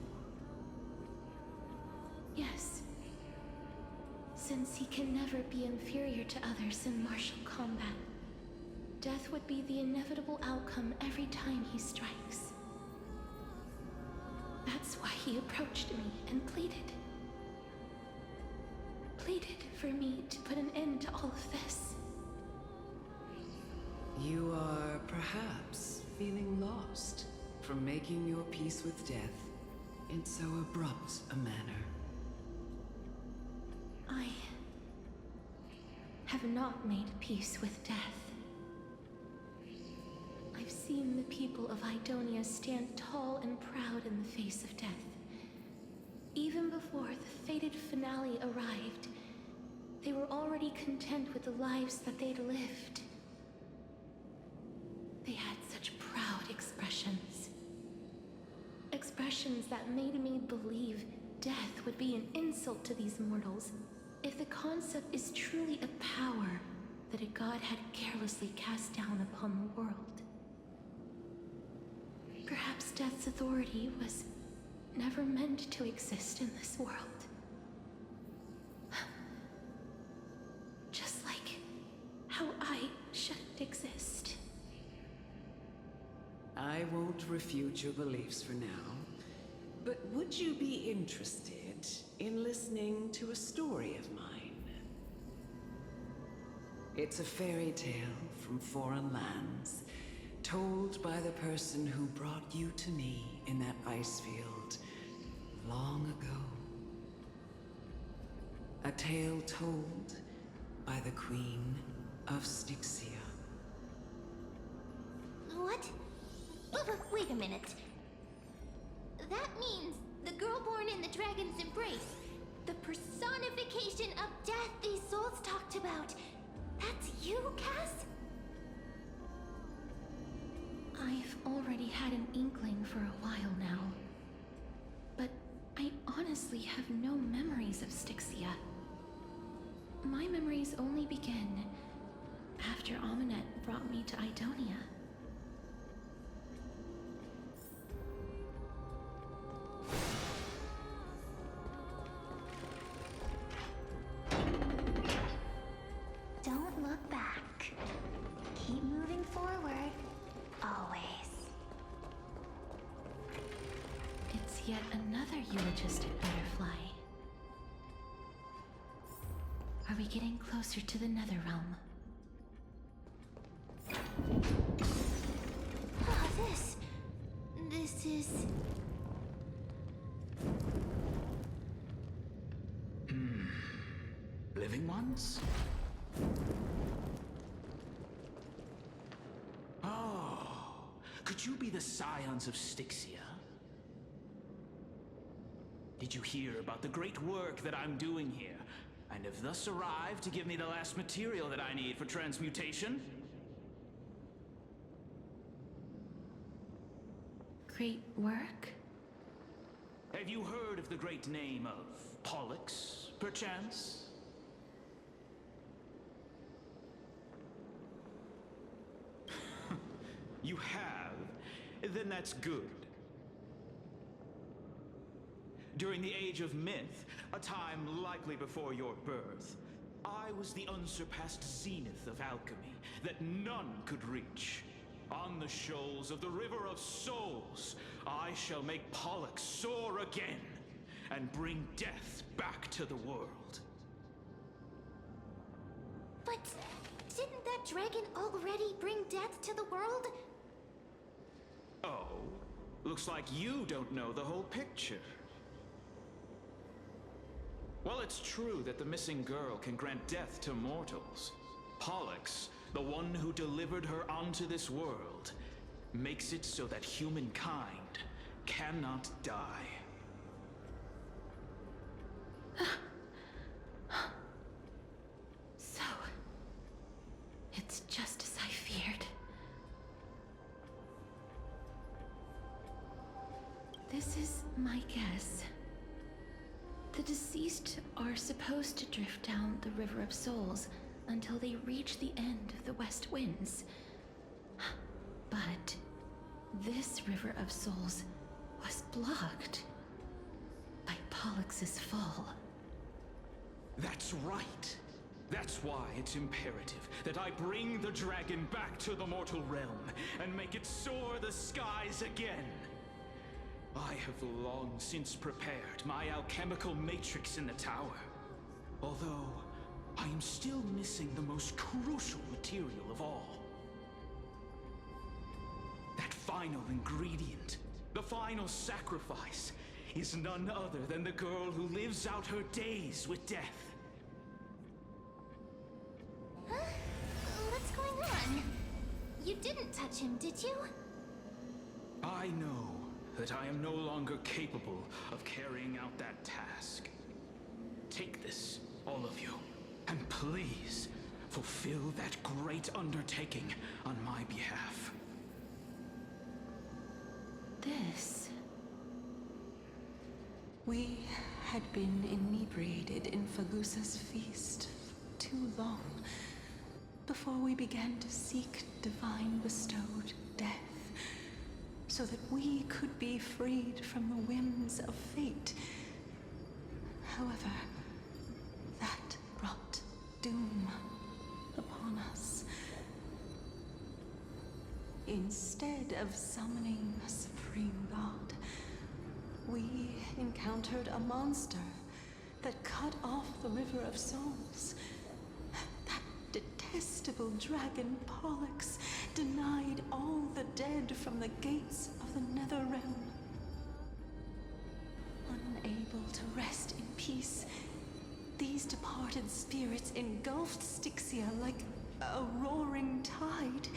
Yes. Since he can never be inferior to others in martial combat, death would be the inevitable outcome every time he strikes. That's why he approached me and pleaded for me to put an end to all of this. You are perhaps feeling lost from making your peace with death in so abrupt a manner. I have not made peace with death. I've seen the people of Idonia stand tall and proud in the face of death. Even before the fated finale arrived, they were already content with the lives that they'd lived. They had such proud expressions. Expressions that made me believe death would be an insult to these mortals if the concept is truly a power that a god had carelessly cast down upon the world. Perhaps death's authority was never meant to exist in this world. Just like how I shouldn't exist. I won't refute your beliefs for now, but would you be interested in listening to a story of mine? It's a fairy tale from foreign lands, told by the person who brought you to me in that ice field long ago. A tale told by the Queen of Styxia. What? Wait a minute. That means the girl born in the dragon's embrace, the personification of death these souls talked about. That's you, Cass? I've already had an inkling for a while now. But I honestly have no memories of Styxia. My memories only begin after Aminet brought me to Idonia. Don't look back. Keep moving forward. Always. It's yet another eulogistic butterfly. Are we getting closer to the Netherrealm? Ah, this is... Living ones? Oh, could you be the scions of Styxia? Did you hear about the great work that I'm doing here, and have thus arrived to give me the last material that I need for transmutation? Great work? Have you heard of the great name of Pollux, perchance? You have? Then that's good. During the Age of Myth, a time likely before your birth, I was the unsurpassed zenith of alchemy that none could reach. On the shoals of the River of Souls, I shall make Pollux soar again and bring death back to the world. But didn't that dragon already bring death to the world? Oh, looks like you don't know the whole picture. Well, it's true that the missing girl can grant death to mortals. Pollux, the one who delivered her onto this world, makes it so that humankind cannot die. So, it's just as I feared. This is my guess. The deceased are supposed to drift down the River of Souls until they reach the end of the West Winds. But this River of Souls was blocked by Pollux's fall. That's right. That's why it's imperative that I bring the dragon back to the mortal realm and make it soar the skies again. I have long since prepared my alchemical matrix in the tower. Although, I am still missing the most crucial material of all. That final ingredient, the final sacrifice, is none other than the girl who lives out her days with death. Huh? What's going on? You didn't touch him, did you? I know that I am no longer capable of carrying out that task. Take this, all of you, and please fulfill that great undertaking on my behalf. This... We had been inebriated in Fagusa's feast for too long before we began to seek divine bestowed death, so that we could be freed from the whims of fate. However, that brought doom upon us. Instead of summoning a supreme god, we encountered a monster that cut off the River of Souls. That detestable dragon Pollux denied all the dead from the gates of the Nether Realm. Unable to rest in peace, these departed spirits engulfed Styxia like a roaring tide.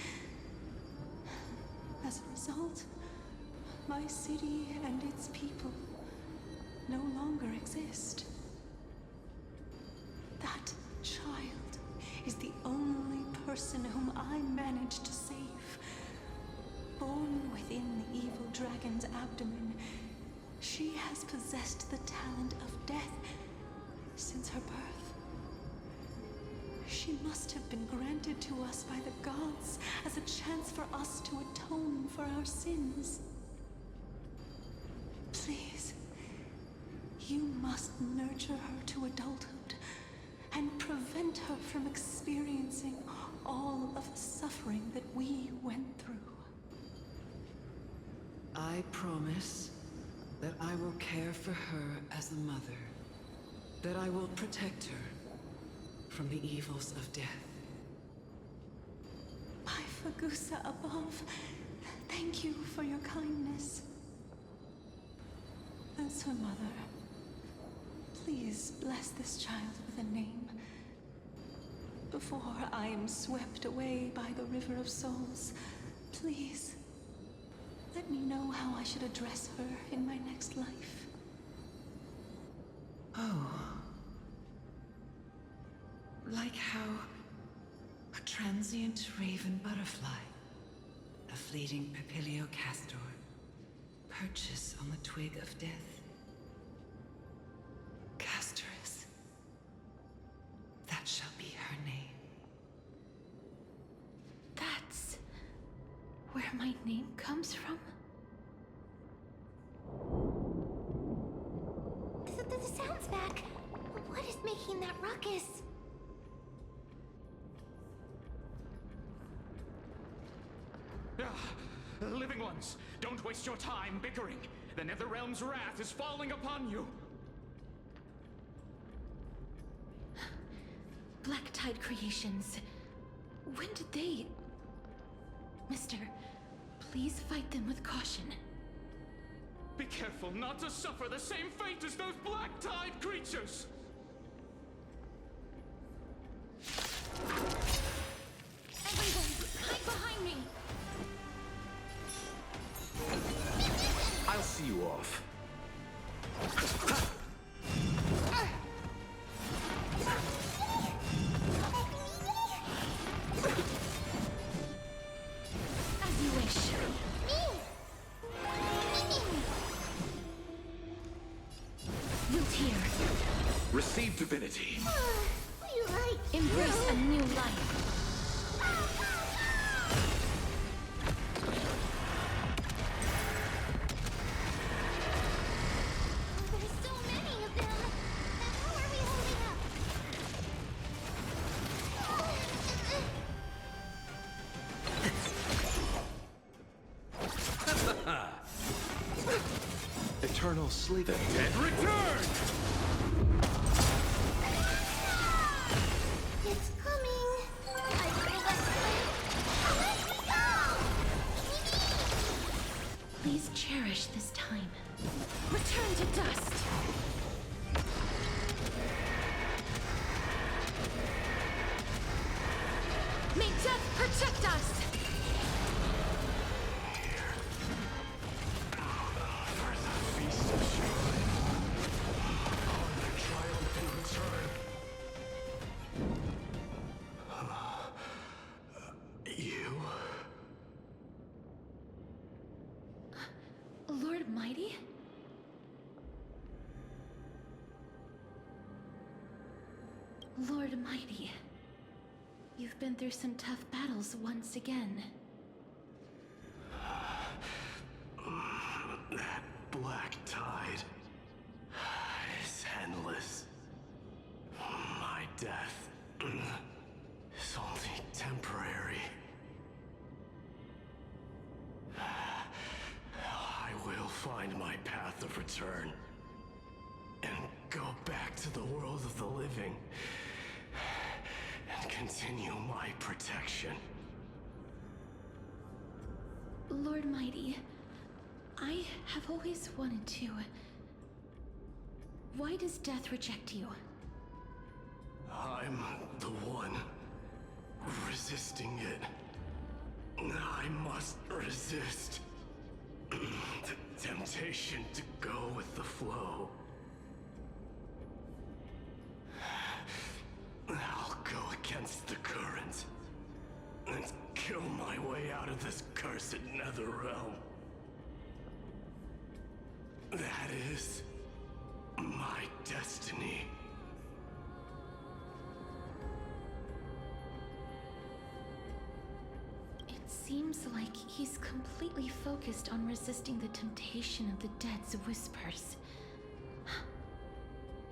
As a result, my city and its people no longer exist. That child is the only person whom I managed to save. Born within the evil dragon's abdomen, she has possessed the talent of death since her birth. She must have been granted to us by the gods as a chance for us to atone for our sins. Please, you must nurture her to adulthood and prevent her from experiencing all of the suffering that we went through. I promise that I will care for her as a mother, that I will protect her from the evils of death. By Fagusa above, thank you for your kindness. As her mother, please bless this child with a name before I am swept away by the River of Souls. Please, let me know how I should address her in my next life. Oh. Like how a transient raven butterfly, a fleeting papilio castor, perches on the twig of death. Castorus. That shall be her name. That's where my name comes from? The sound's back. What is making that ruckus? Living ones, don't waste your time bickering. The Netherrealm's wrath is falling upon you. Black Tide Creations. When did they... Mister, please fight them with caution. Be careful not to suffer the same fate as those Black Tide creatures! Everyone, hide behind me! I'll see you off. As you wish. Wilt here. Receive divinity. You're right. Embrace a new life. There's so many of them. How are we holding up? sleep. The dead return! It's coming. I feel that flame. Let me go! Please cherish this time. Return to dust! May death protect us! For the feast of joy. On the triumphant return. You? Lord Mighty? Lord Mighty, you've been through some tough battles once again. That black tide is endless. My death is only temporary. I will find my path of return and go back to the world of the living and continue my protection. Lord Mighty, I have always wanted to. Why does death reject you? I'm the one resisting it. I must resist the temptation to go with the flow. I'll go against the current and kill my way out of this cursed nether realm. That is my destiny. It seems like he's completely focused on resisting the temptation of the dead's whispers.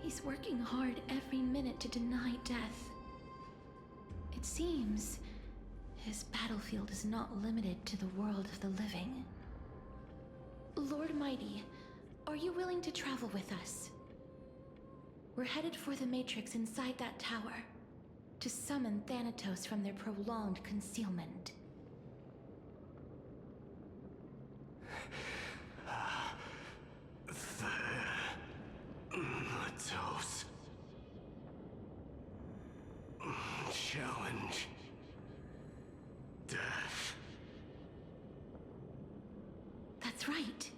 He's working hard every minute to deny death. It seems his battlefield is not limited to the world of the living. Lord Mighty, are you willing to travel with us? We're headed for the Matrix inside that tower, to summon Thanatos from their prolonged concealment. Thanatos. Challenge. Death. That's right.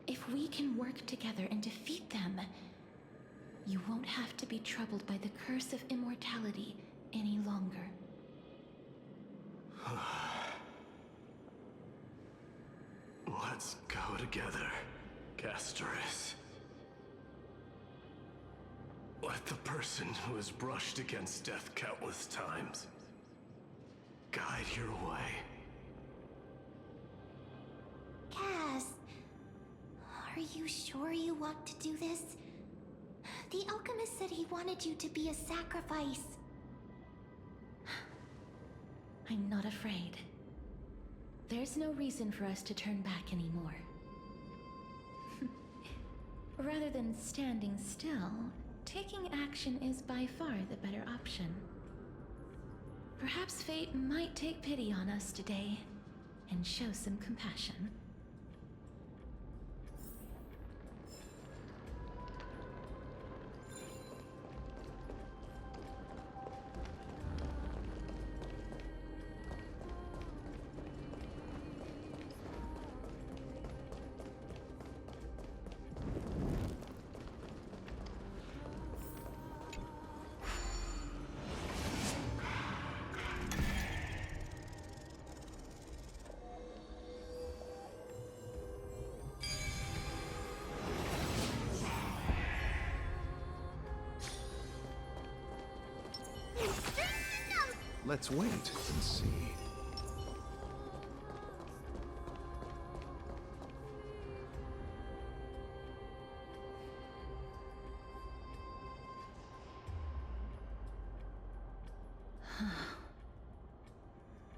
If we can work together and defeat them, you won't have to be troubled by the curse of immortality any longer. Let's go together, Castoris. Let the person who has brushed against death countless times guide your way. Cass, are you sure you want to do this? The alchemist said he wanted you to be a sacrifice. I'm not afraid. There's no reason for us to turn back anymore. Rather than standing still, taking action is by far the better option. Perhaps fate might take pity on us today and show some compassion. Let's wait and see.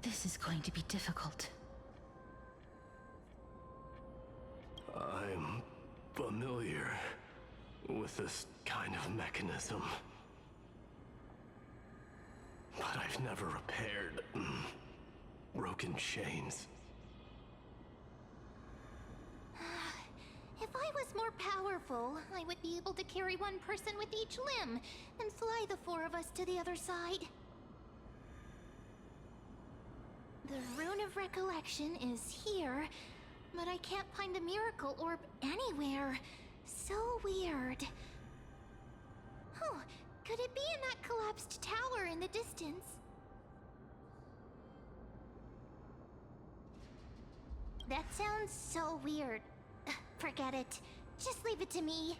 This is going to be difficult. I'm familiar with this kind of mechanism. But I've never repaired broken chains. If I was more powerful, I would be able to carry one person with each limb and fly the four of us to the other side. The Rune of Recollection is here, but I can't find a miracle orb anywhere. So weird. Oh, could it be in that collapsed tower in the distance? That sounds so weird. Forget it. Just leave it to me.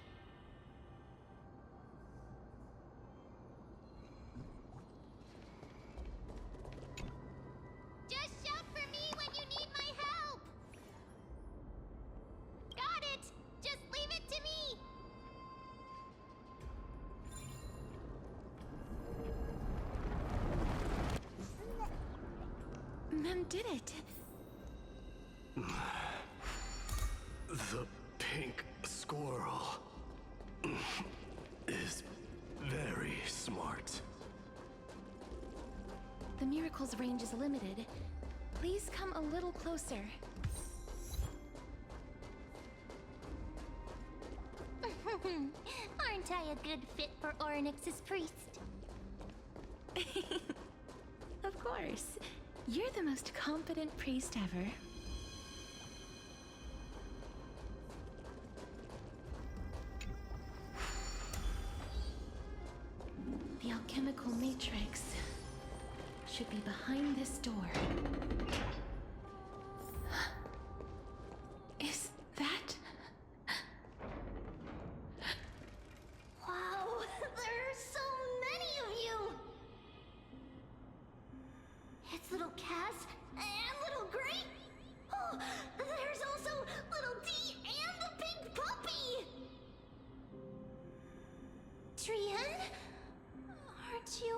Just shout for me when you need my help! Got it! Just leave it to me! Mem did it. The pink squirrel is very smart. The miracle's range is limited. Please come a little closer. Aren't I a good fit for Ornyx's priest? Of course. You're the most competent priest ever. The alchemical matrix should be behind this door. Is that... Wow, there are so many of you! It's little Cass and little Gray. Oh, there's also little D and the pink puppy! Trian? Aren't you...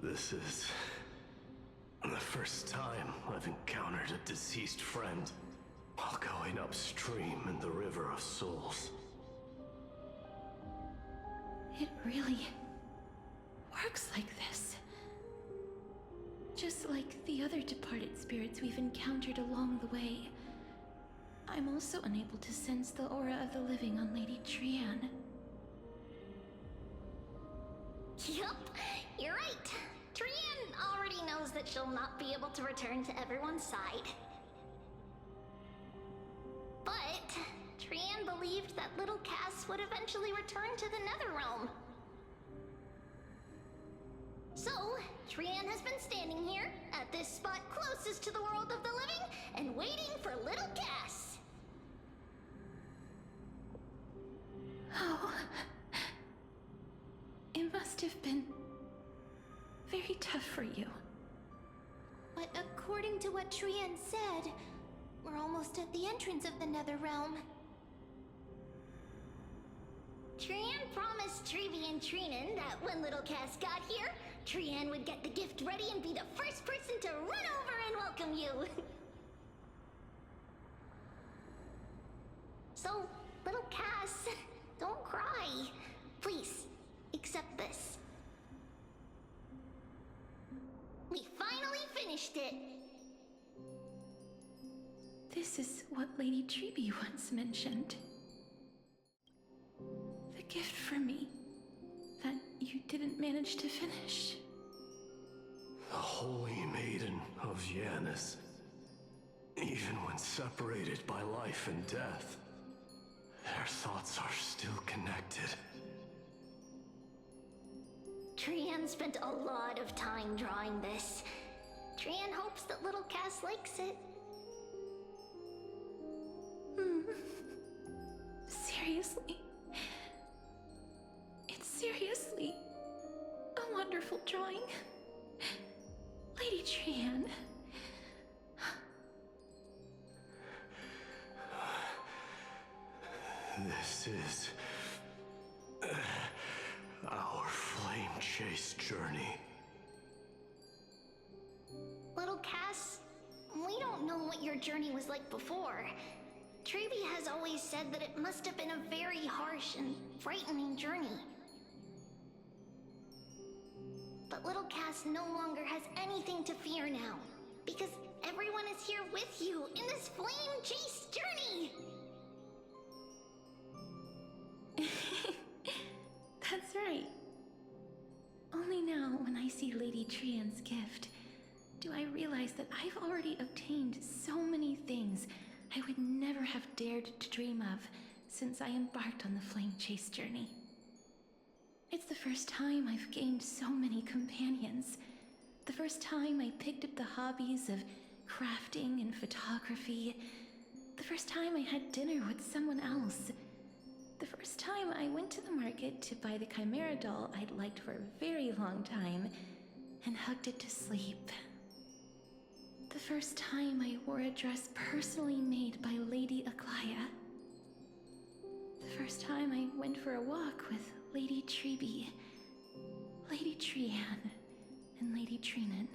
This is the first time I've encountered a deceased friend while going upstream in the River of Souls. It really works like this. Just like the other departed spirits we've encountered along the way. I'm also unable to sense the aura of the living on Lady Trian. Yup, you're right. Trian already knows that she'll not be able to return to everyone's side. But Trian believed that little Cass would eventually return to the Netherrealm. So, Trian has been standing here, at this spot closest to the world of the living, and waiting for little Cass. Oh. It must have been very tough for you. But according to what Trian said, we're almost at the entrance of the Netherrealm. Trian promised Trevi and Trinan that when little Cass got here, Trian would get the gift ready and be the first person to run over and welcome you. So, little Cass, don't cry. Please, accept this. We finally finished it. This is what Lady Treeby once mentioned. The gift for me that you didn't manage to finish. The Holy Maiden of Yanis. Even when separated by life and death, their thoughts are still connected. Trian spent a lot of time drawing this. Trian hopes that little Cass likes it. Seriously? It's seriously a wonderful drawing. Lady Trian. This is chase journey. Little Cass, we don't know what your journey was like before. Treby has always said that it must have been a very harsh and frightening journey. But little Cass no longer has anything to fear now, because everyone is here with you in this flame chase journey! That's right. Only now, when I see Lady Trian's gift, do I realize that I've already obtained so many things I would never have dared to dream of since I embarked on the flame chase journey. It's the first time I've gained so many companions. The first time I picked up the hobbies of crafting and photography. The first time I had dinner with someone else. The first time I went to the market to buy the Chimera doll I'd liked for a very long time and hugged it to sleep. The first time I wore a dress personally made by Lady Aglaya. The first time I went for a walk with Lady Treby, Lady Trian, and Lady Trinan.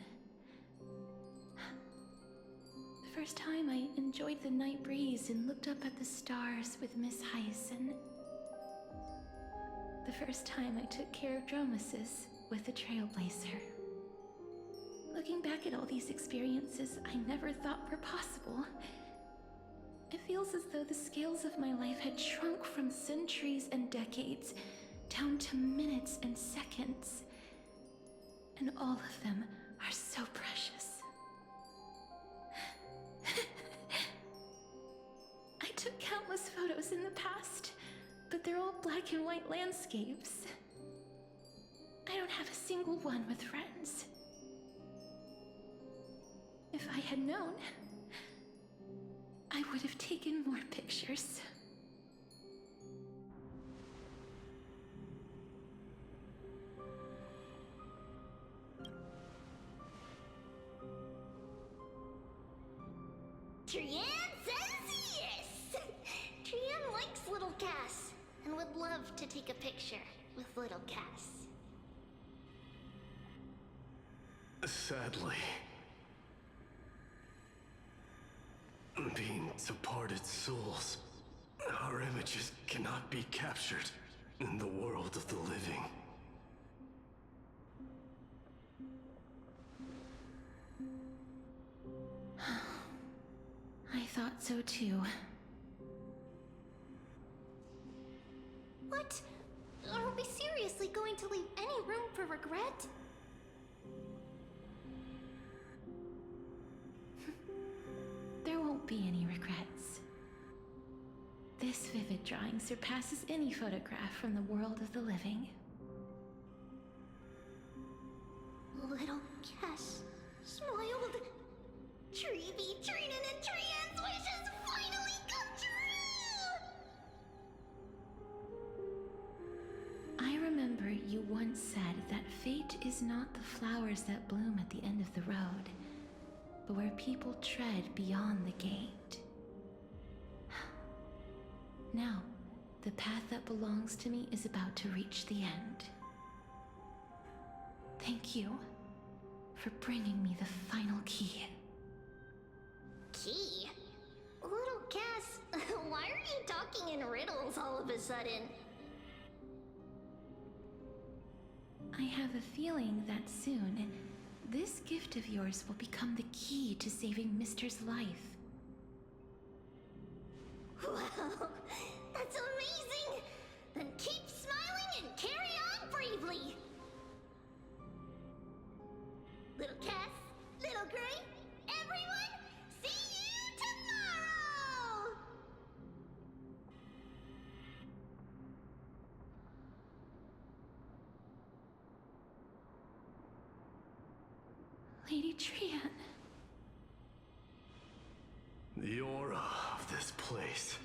The first time I enjoyed the night breeze and looked up at the stars with Miss Hyacinth. The first time I took care of Dromasis with the Trailblazer. Looking back at all these experiences I never thought were possible, it feels as though the scales of my life had shrunk from centuries and decades down to minutes and seconds. And all of them are so precious. I took countless photos in the past, but they're all black and white landscapes. I don't have a single one with friends. If I had known, I would have taken more pictures. Trian says yes! Trian likes little Cass and would love to take a picture with little Cass. Sadly, being departed souls, our images cannot be captured in the world of the living. I thought so too. What? Are we seriously going to leave any room for regret? There won't be any regrets. This vivid drawing surpasses any photograph from the world of the living. Little Cass smiled. Treby, Trinan, and Trian's wishes finally come true! I remember you once said that fate is not the flowers that bloom at the end of the road, but where people tread beyond the gate. Now, the path that belongs to me is about to reach the end. Thank you for bringing me the final key. Key? Little Cass, why are you talking in riddles all of a sudden? I have a feeling that soon, this gift of yours will become the key to saving Mister's life. Wow, that's amazing! Then keep smiling and carry on bravely! Little Cass, Little Gray, everyone, see you tomorrow! Lady Trian. The aura of this place.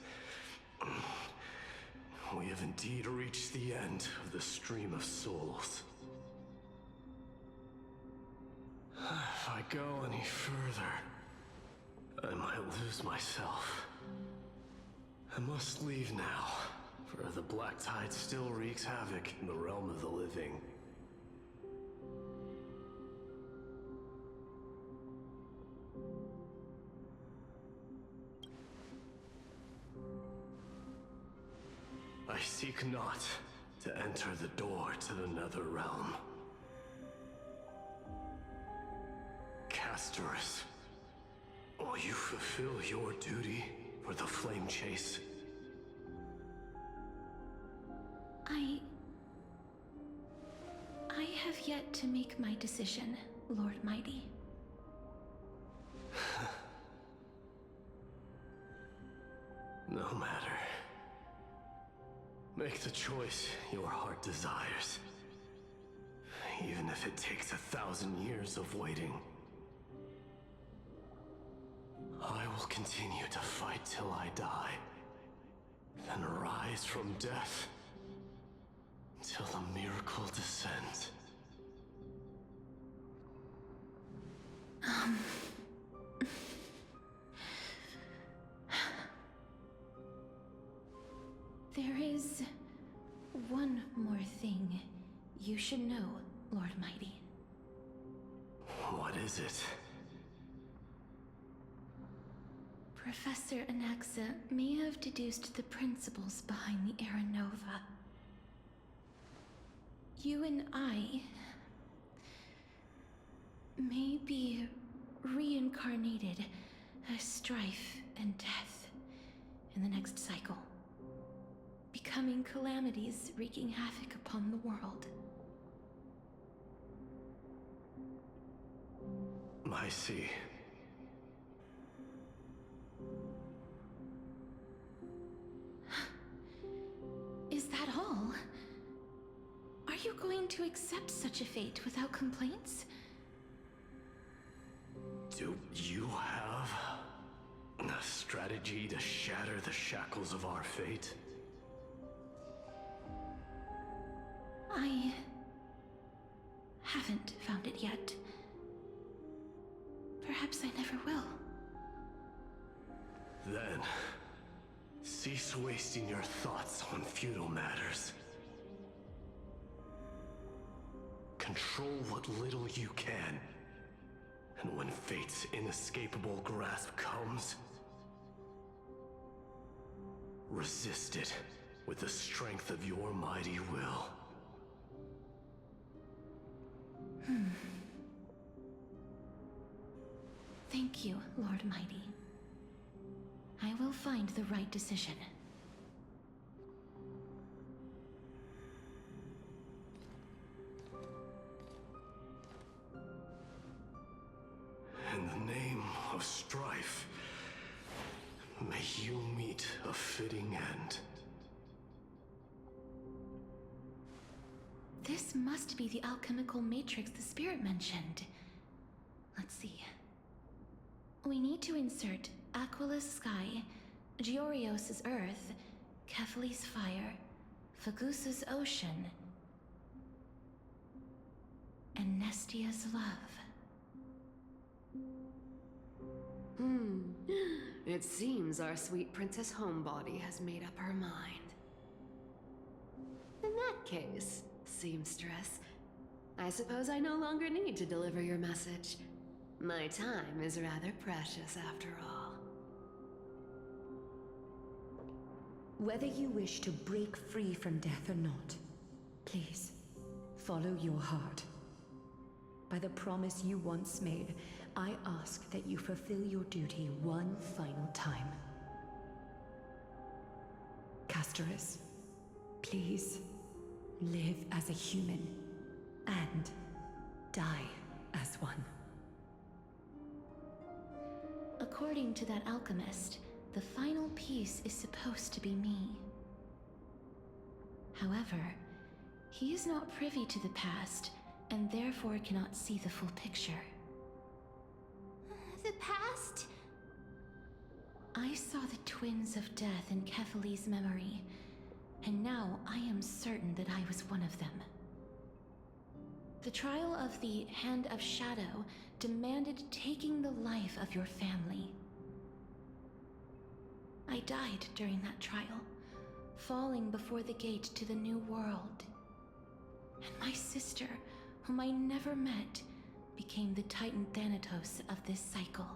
We have indeed reached the end of the stream of souls. If I go any further, I might lose myself. I must leave now, for the black tide still wreaks havoc in the realm of the living. Seek not to enter the door to the nether realm. Castorus, will you fulfill your duty for the flame chase? I have yet to make my decision, Lord Mighty. No matter. Make the choice your heart desires. Even if it takes 1,000 years of waiting. I will continue to fight till I die. Then rise from death. Till the miracle descends. There is one more thing you should know, Lord Mighty. What is it? Professor Anaxa may have deduced the principles behind the Era Nova. You and I may be reincarnated as strife and death in the next cycle, becoming calamities wreaking havoc upon the world. I see. Is that all? Are you going to accept such a fate without complaints? Do you have a strategy to shatter the shackles of our fate? I haven't found it yet. Perhaps I never will. Then, cease wasting your thoughts on futile matters. Control what little you can. And when fate's inescapable grasp comes, resist it with the strength of your mighty will. Thank you, Lord Mighty. I will find the right decision. In the name of strife, may you meet a fitting end. This must be the alchemical matrix the spirit mentioned. Let's see. We need to insert Aquila's sky, Georios' earth, Kefali's fire, Fagusa's ocean, and Nestia's love. It seems our sweet Princess Homebody has made up her mind. In that case, seamstress, I suppose I no longer need to deliver your message. My time is rather precious after all. Whether you wish to break free from death or not, please, follow your heart. By the promise you once made, I ask that you fulfill your duty one final time. Castorus, please, live as a human, and die as one. According to that alchemist, the final piece is supposed to be me. However, he is not privy to the past, and therefore cannot see the full picture. The past? I saw the twins of death in Kefali's memory, and now I am certain that I was one of them. The trial of the Hand of Shadow demanded taking the life of your family. I died during that trial, falling before the gate to the new world. And my sister, whom I never met, became the Titan Thanatos of this cycle.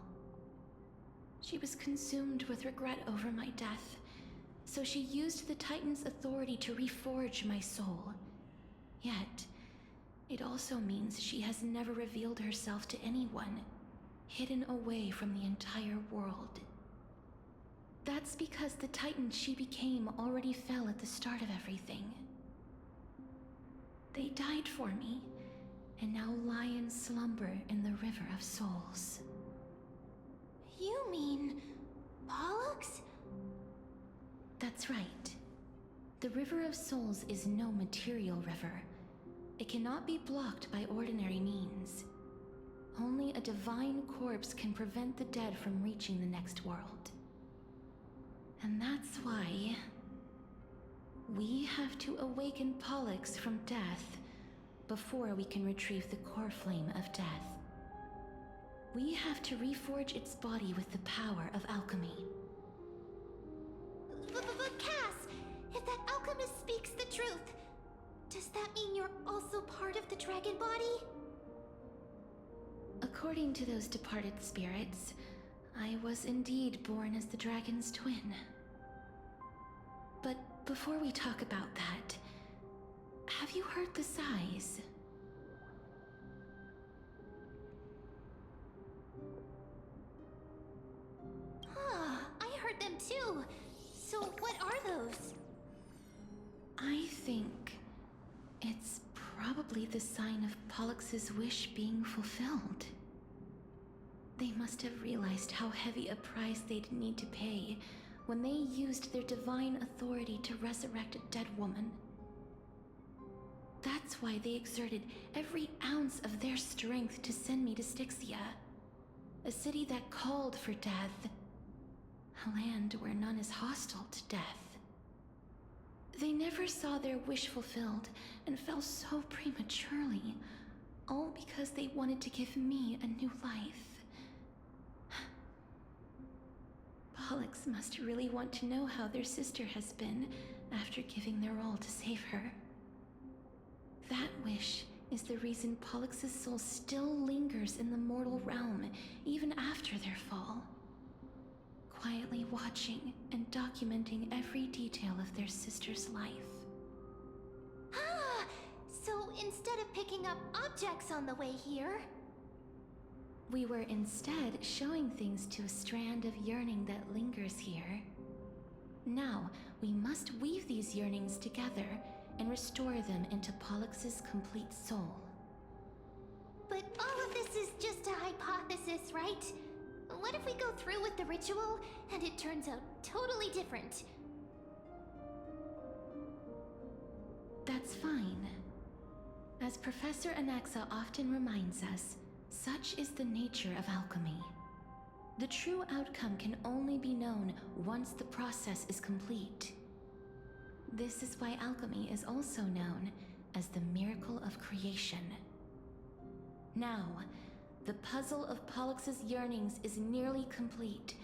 She was consumed with regret over my death, So she used the Titan's authority to reforge my soul. Yet, it also means she has never revealed herself to anyone, hidden away from the entire world. That's because the Titan she became already fell at the start of everything. They died for me, and now lie in slumber in the River of Souls. You mean Pollux? That's right. The River of Souls is no material river. It cannot be blocked by ordinary means. Only a divine corpse can prevent the dead from reaching the next world. And that's why we have to awaken Pollux from death before we can retrieve the core flame of death. We have to reforge its body with the power of alchemy. But Cass, if that alchemist speaks the truth, does that mean you're also part of the dragon body? According to those departed spirits, I was indeed born as the dragon's twin. But before we talk about that, have you heard the sighs? I heard them too. So what are those? I think it's probably the sign of Pollux's wish being fulfilled. They must have realized how heavy a price they'd need to pay when they used their divine authority to resurrect a dead woman. That's why they exerted every ounce of their strength to send me to Styxia, a city that called for death, a land where none is hostile to death. They never saw their wish fulfilled and fell so prematurely, all because they wanted to give me a new life. Pollux must really want to know how their sister has been after giving their all to save her. That wish is the reason Pollux's soul still lingers in the mortal realm even after their fall, quietly watching and documenting every detail of their sister's life. So instead of picking up objects on the way here, we were instead showing things to a strand of yearning that lingers here. Now, we must weave these yearnings together and restore them into Pollux's complete soul. but all of this is just a hypothesis, right? What if we go through with the ritual and it turns out totally different? That's fine. As Professor Anaxa often reminds us, such is the nature of alchemy. The true outcome can only be known once the process is complete. This is why alchemy is also known as the miracle of creation. Now, the puzzle of Pollux's yearnings is nearly complete,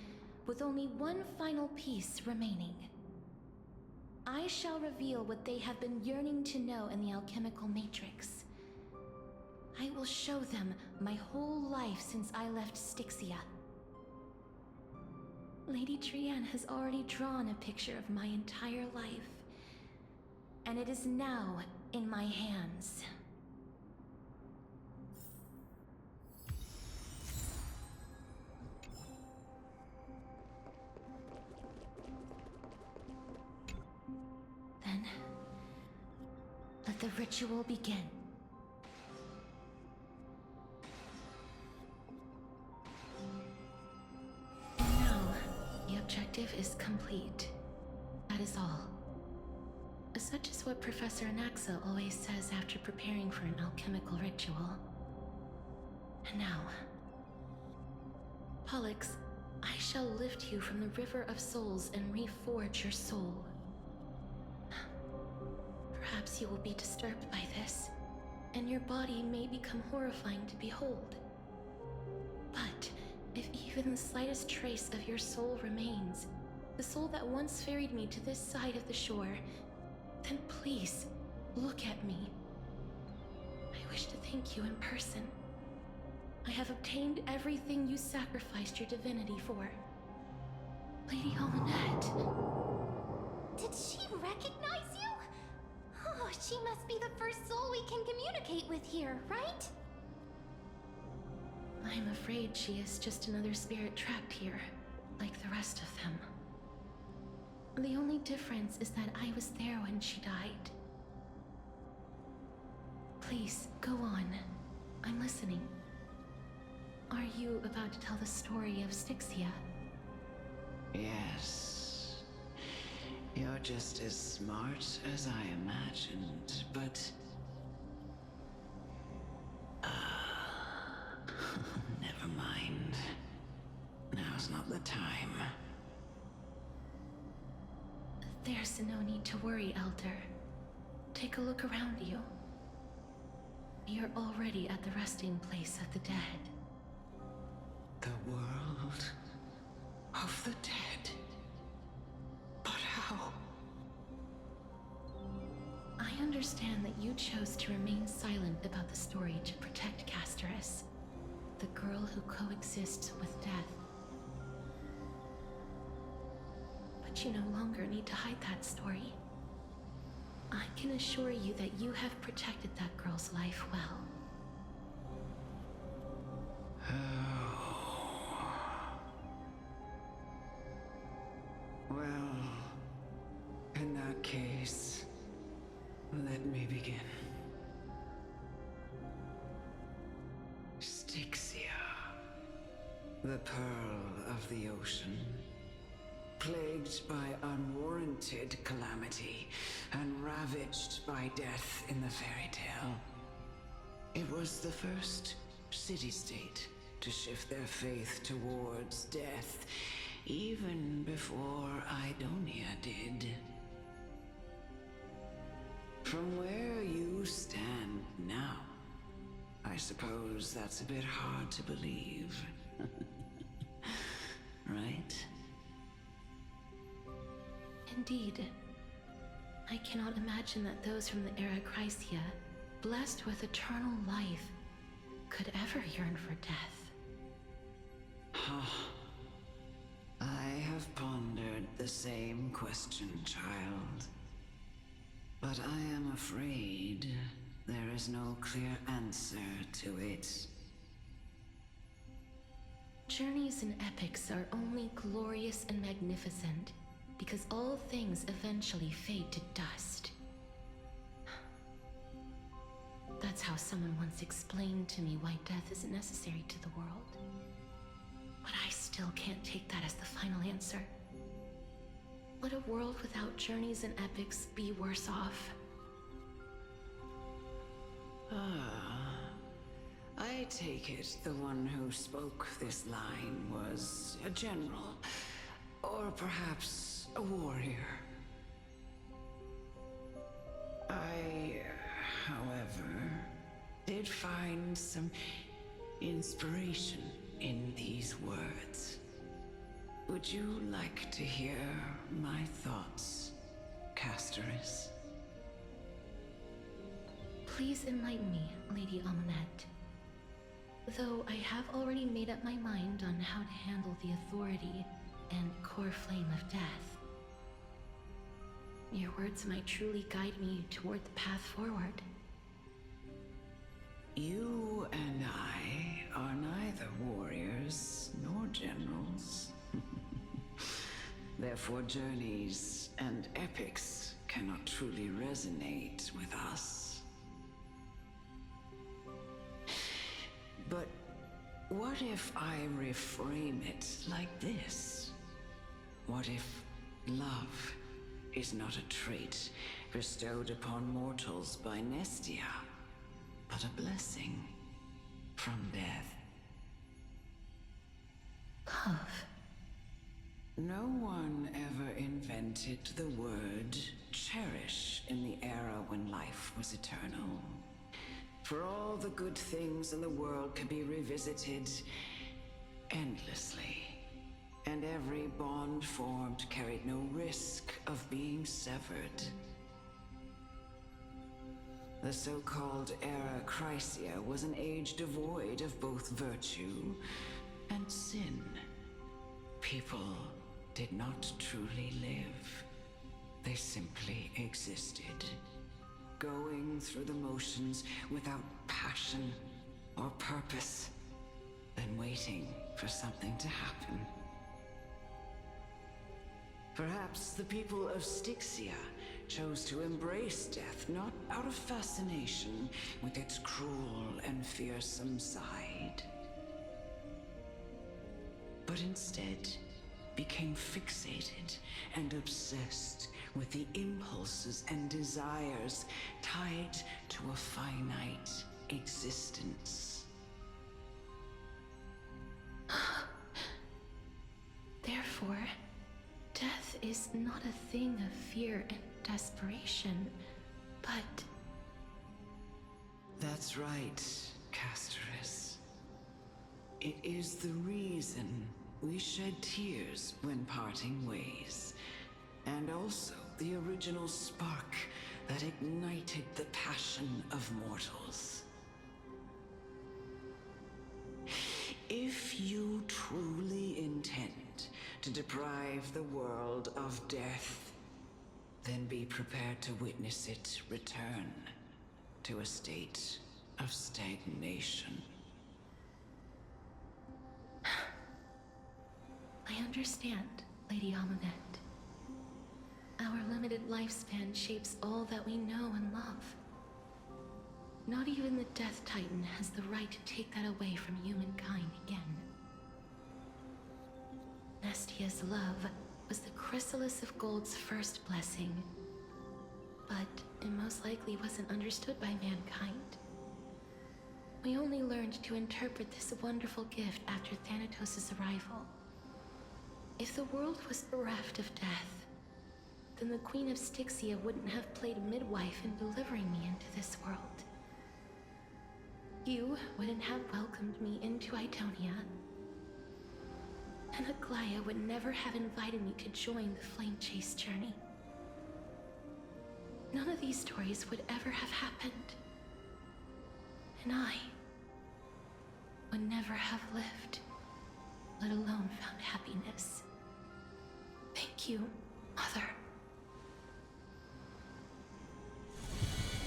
with only one final piece remaining. I shall reveal what they have been yearning to know in the alchemical matrix. I will show them my whole life since I left Styxia. Lady Trianne has already drawn a picture of my entire life, and it is now in my hands. Then, let the ritual begin. And now, the objective is complete. That is all. Such is what Professor Anaxa always says after preparing for an alchemical ritual. And now, Pollux, I shall lift you from the River of Souls and reforge your soul. Perhaps you will be disturbed by this, and your body may become horrifying to behold. But if even the slightest trace of your soul remains, the soul that once ferried me to this side of the shore, then please, look at me. I wish to thank you in person. I have obtained everything you sacrificed your divinity for. Lady Almanette. Did she recognize you? Oh, she must be the first soul we can communicate with here, right? I'm afraid she is just another spirit trapped here, like the rest of them. The only difference is that I was there when she died. Please, go on. I'm listening. Are you about to tell the story of Styxia? Yes. You're just as smart as I imagined, but... never mind. Now's not the time. There's no need to worry, Elder. Take a look around you. You're already at the resting place of the dead. The world of the dead. But how? I understand that you chose to remain silent about the story to protect Casterus, the girl who coexists with death. But you no longer need to hide that story. I can assure you that you have protected that girl's life well. Well, in that case, let me begin. Styxia, the pearl of the ocean, plagued by unwarranted calamity and ravaged by death in the fairy tale. It was the first city-state to shift their faith towards death, even before Idonia did. From where you stand now, I suppose that's a bit hard to believe. Right? Indeed. I cannot imagine that those from the era Chrysia, blessed with eternal life, could ever yearn for death. I have pondered the same question, child. But I am afraid there is no clear answer to it. Journeys and epics are only glorious and magnificent because all things eventually fade to dust. That's how someone once explained to me why death is necessary to the world. But I still can't take that as the final answer. Would a world without journeys and epics be worse off? I take it the one who spoke this line was a general, or perhaps a warrior. I, however, did find some inspiration in these words. Would you like to hear my thoughts, Casterus? Please enlighten me, Lady Amunet. Though I have already made up my mind on how to handle the authority and core flame of death. Your words might truly guide me toward the path forward. You and I are neither warriors nor generals. Therefore, journeys and epics cannot truly resonate with us. But what if I reframe it like this? What if love is not a trait bestowed upon mortals by Nestia, but a blessing from death? Love. No one ever invented the word cherish in the era when life was eternal. For all the good things in the world can be revisited endlessly, and every bond formed carried no risk of being severed. The so-called Era Chrysia was an age devoid of both virtue and sin. People did not truly live. They simply existed, going through the motions without passion or purpose, then waiting for something to happen. Perhaps the people of Styxia chose to embrace death not out of fascination with its cruel and fearsome side, but instead became fixated and obsessed with the impulses and desires tied to a finite existence. Therefore, death is not a thing of fear and desperation, but... That's right, Casterus. It is the reason we shed tears when parting ways, and also the original spark that ignited the passion of mortals. If you truly intend to deprive the world of death, then be prepared to witness it return to a state of stagnation. I understand, Lady Amunet. Our limited lifespan shapes all that we know and love. Not even the Death Titan has the right to take that away from humankind again. Nestia's love was the chrysalis of Gold's first blessing, but it most likely wasn't understood by mankind. We only learned to interpret this wonderful gift after Thanatos' arrival. If the world was bereft of death, then the Queen of Styxia wouldn't have played midwife in delivering me into this world. You wouldn't have welcomed me into Itonia, and Aglaya would never have invited me to join the Flame Chase journey. None of these stories would ever have happened, and I would never have lived, let alone found happiness. Thank you, Mother.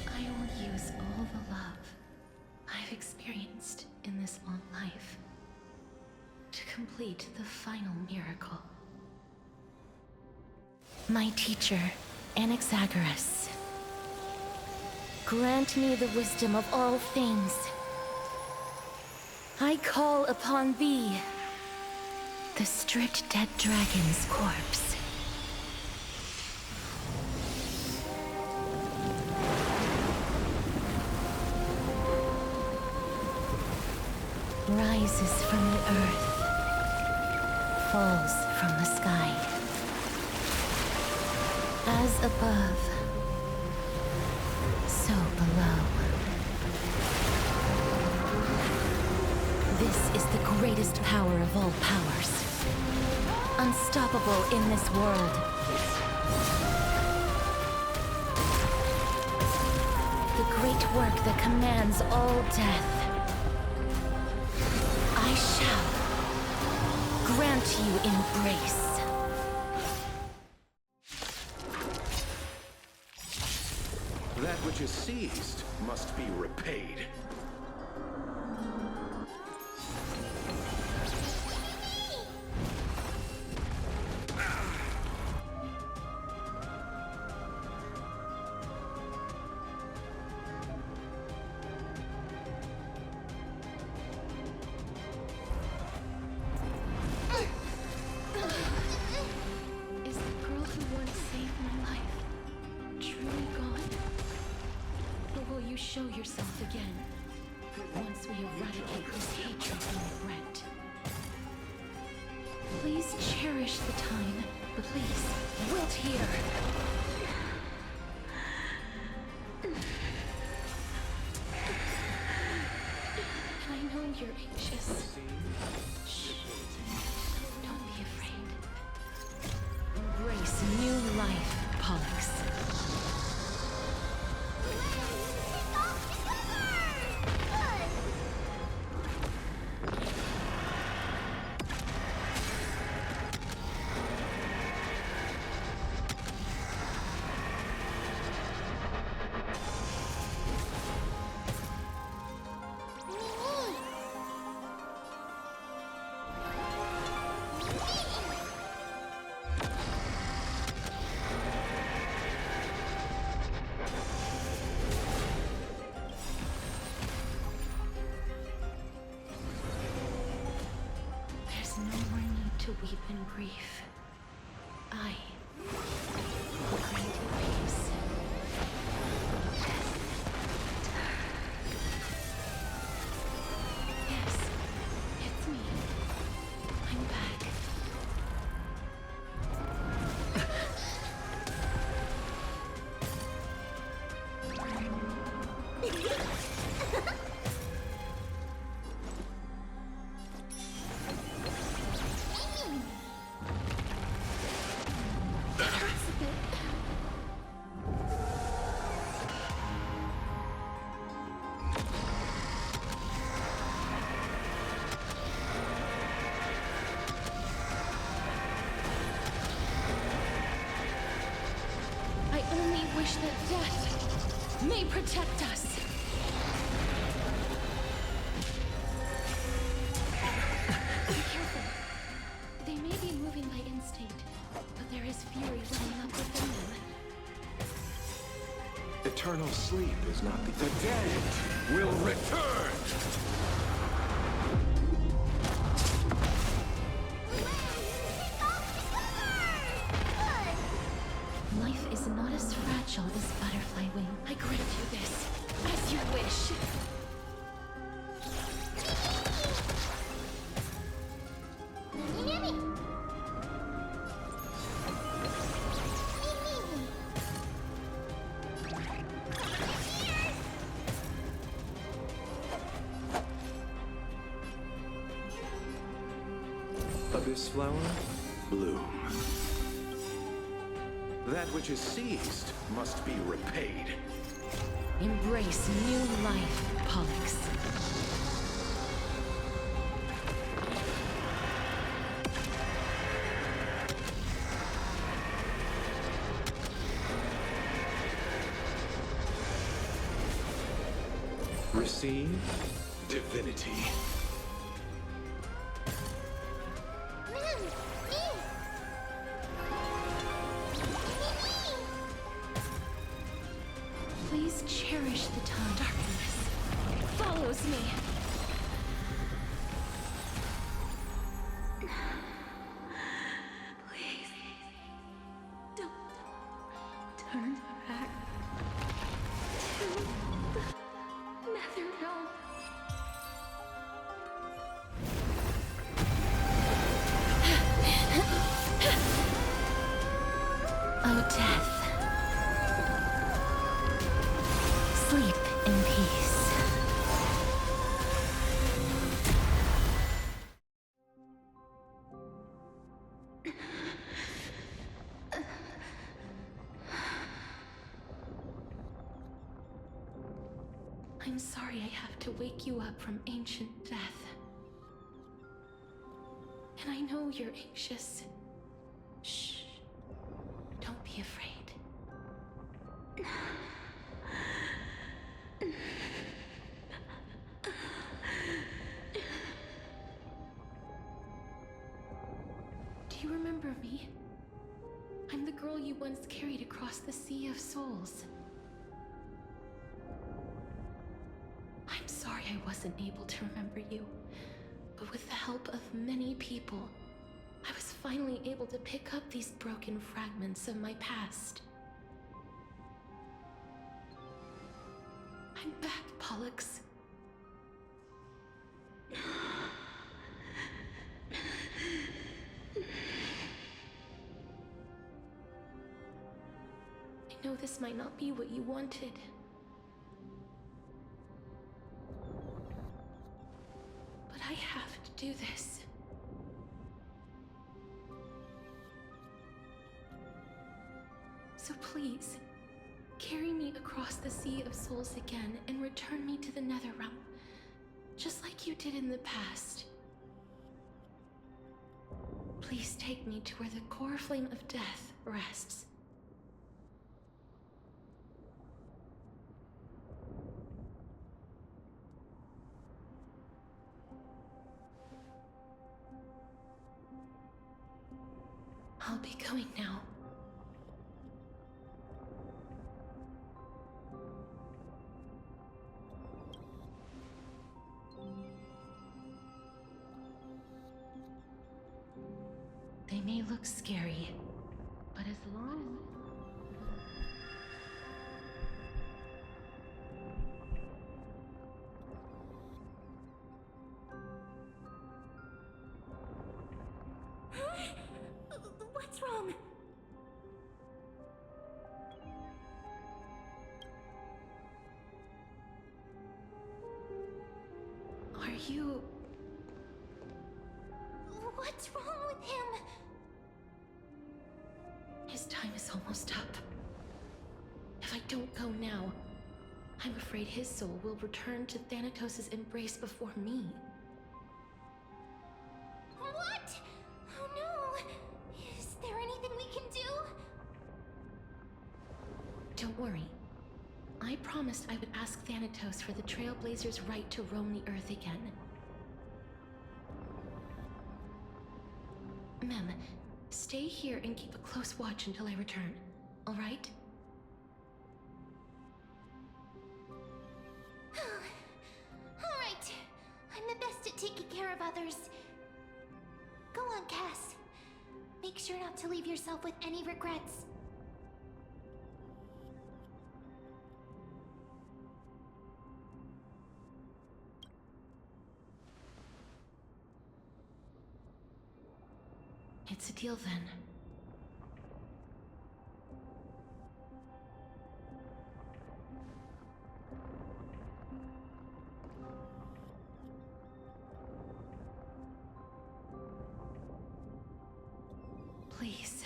I will use all the love I've experienced in this long life to complete the final miracle. My teacher, Anaxagoras, grant me the wisdom of all things. I call upon thee, the stripped dead dragon's corpse. Rises from the earth, falls from the sky. As above, so below. This is the greatest power of all powers. Unstoppable in this world. The great work that commands all death. I shall grant you embrace. That which is seized must be repaid. Show yourself again, once we eradicate this hatred and regret. Please cherish the time, but please, wilt here. I know you're anxious. Shh. Don't be afraid. Embrace new life, Pollux. to weep in grief. I will grant you peace. Yes, it's me. I'm back. It hurts a bit. I only wish that death may protect us. Be careful. They may be moving by instinct, but there is fury welling up within them. Eternal sleep is not the dead will return! Life is not as fragile as butterfly wing. I grant you this, as you wish. Abyss flower, bloom. That which is seized must be repaid. Embrace new life, Pollux. Receive divinity. Please cherish the time. Darkness follows me. Please, don't turn back to the Nether Realm. Oh, death. Sleep in peace. I'm sorry I have to wake you up from ancient death. And I know you're anxious. Shh. Don't be afraid. Do you remember me? I'm the girl you once carried across the Sea of Souls. I'm sorry I wasn't able to remember you, but with the help of many people, I was finally able to pick up these broken fragments of my past. I'm back, Pollux. I know this might not be what you wanted. But I have to do this. So please, carry me across the Sea of Souls again and return me to the Nether Realm, just like you did in the past. Please take me to where the core flame of death rests. I'll be going now. may look scary, but as long... What's wrong? Are you... What's wrong with him? His time is almost up. If I don't go now, I'm afraid his soul will return to Thanatos' embrace before me. What? Oh no! Is there anything we can do? Don't worry. I promised I would ask Thanatos for the Trailblazers' right to roam the Earth again. Mem, stay here and keep a close watch until I return, all right? All right. I'm the best at taking care of others. Go on, Cass. Make sure not to leave yourself with any regrets. It's a deal then. Please.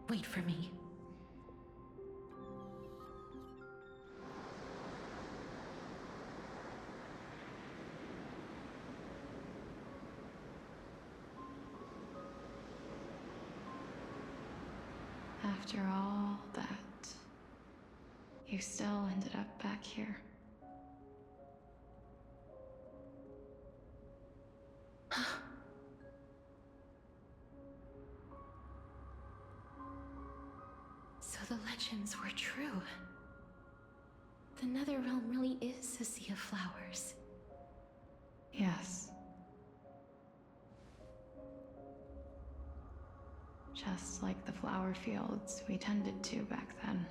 Wait for me. After all that, you still ended up back here. So the legends were true. The Netherrealm really is a sea of flowers. Yes. Just like the flower fields we tended to back then.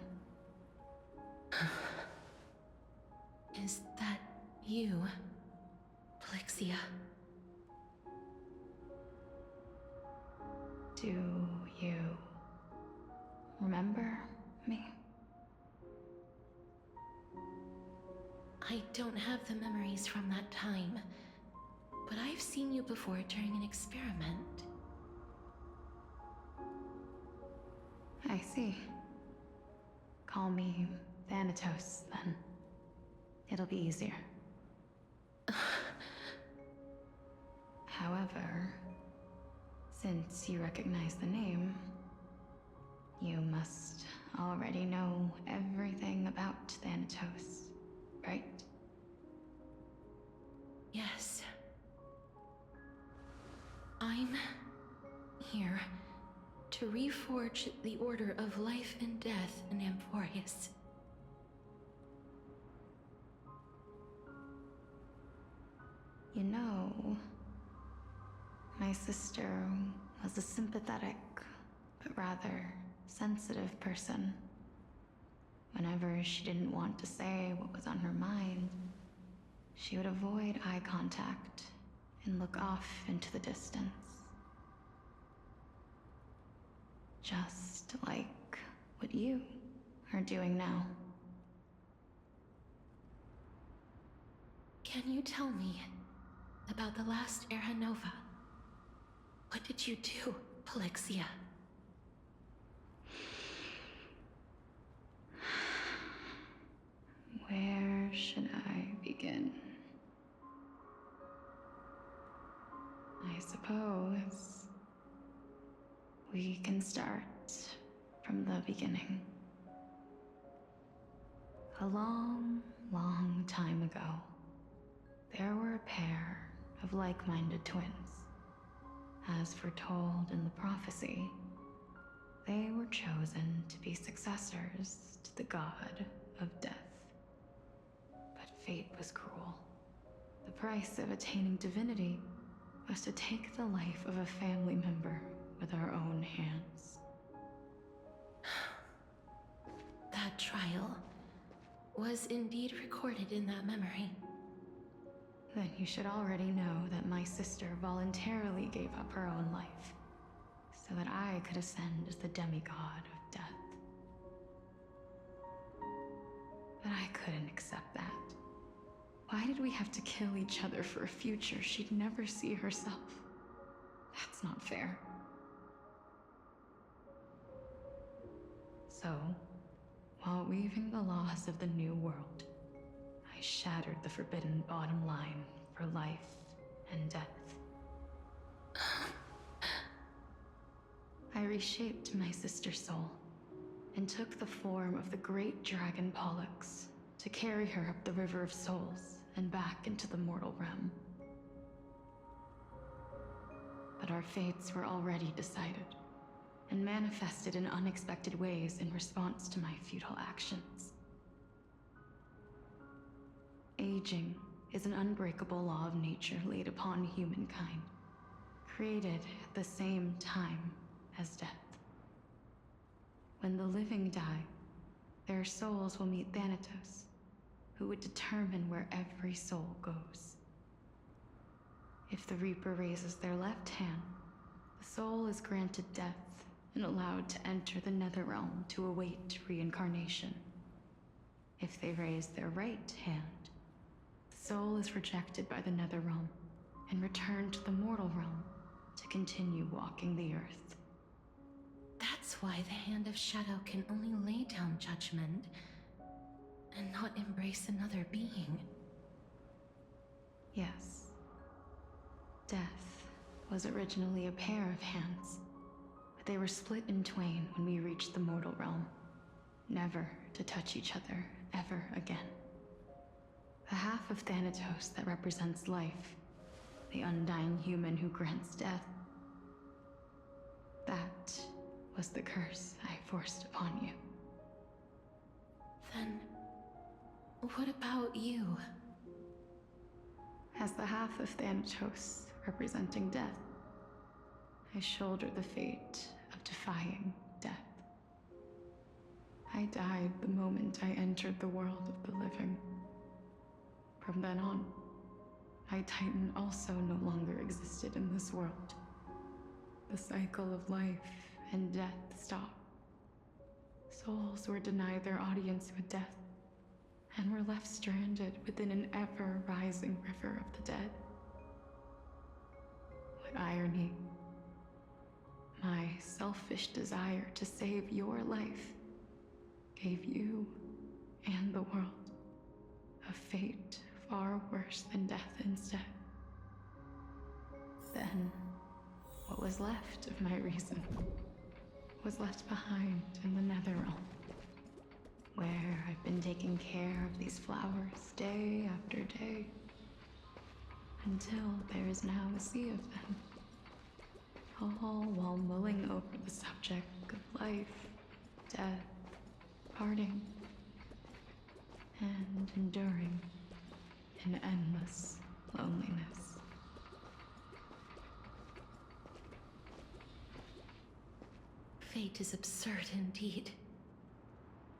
Is that you, Pollixia? Do you remember me? I don't have the memories from that time, but I've seen you before during an experiment. I see. Call me Thanatos, then. It'll be easier. However, since you recognize the name, you must already know everything about Thanatos, right? Yes. I'm here to reforge the order of life and death in Amphorius. You know, my sister was a sympathetic, but rather sensitive person. Whenever she didn't want to say what was on her mind, she would avoid eye contact and look off into the distance. Just like what you are doing now. Can you tell me about the last Era Nova? What did you do, Pollixia? Where should I begin? I suppose we can start from the beginning. A long, long time ago, there were a pair of like-minded twins. As foretold in the prophecy, they were chosen to be successors to the god of death. But fate was cruel. price of attaining divinity was to take the life of a family member with our own hands. That trial was indeed recorded in that memory. Then you should already know that my sister voluntarily gave up her own life, so that I could ascend as the demigod of death. But I couldn't accept that. Why did we have to kill each other for a future she'd never see herself? That's not fair. So, while weaving the laws of the new world, I shattered the forbidden bottom line for life and death. I reshaped my sister's soul and took the form of the great dragon Pollux to carry her up the River of Souls and back into the mortal realm. But our fates were already decided and manifested in unexpected ways in response to my futile actions. Aging is an unbreakable law of nature laid upon humankind, created at the same time as death. When the living die, their souls will meet Thanatos, who would determine where every soul goes. If the Reaper raises their left hand, the soul is granted death and allowed to enter the Netherrealm to await reincarnation. If they raise their right hand, the soul is rejected by the Netherrealm and returned to the mortal realm to continue walking the earth. That's why the Hand of Shadow can only lay down judgment and not embrace another being. Yes. Death was originally a pair of hands, but they were split in twain when we reached the mortal realm, never to touch each other ever again. The half of Thanatos that represents life, the undying human who grants death, that was the curse I forced upon you. Then, what about you? As the half of Thanatos representing death, I shoulder the fate of defying death. I died the moment I entered the world of the living. From then on, my Titan also no longer existed in this world. The cycle of life and death stopped. Souls were denied their audience with death, and were left stranded within an ever-rising river of the dead. What irony. My selfish desire to save your life gave you and the world a fate far worse than death instead. Then, what was left of my reason was left behind in the Netherrealm, where I've been taking care of these flowers day after day, until there is now a sea of them, all while mulling over the subject of life, death, parting, and enduring an endless loneliness. Fate is absurd indeed.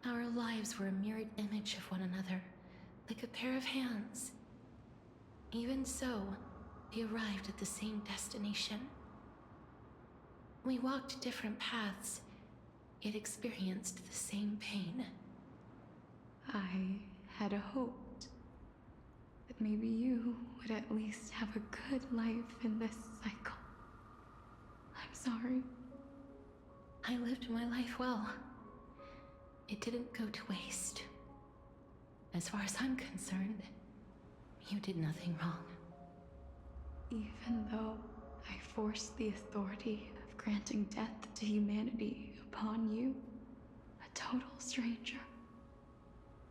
Our lives were a mirrored image of one another, like a pair of hands. Even so, we arrived at the same destination. We walked different paths, yet experienced the same pain. I had hoped that maybe you would at least have a good life in this cycle. I'm sorry. I lived my life well. It didn't go to waste. As far as I'm concerned, you did nothing wrong. Even though I forced the authority of granting death to humanity upon you, a total stranger.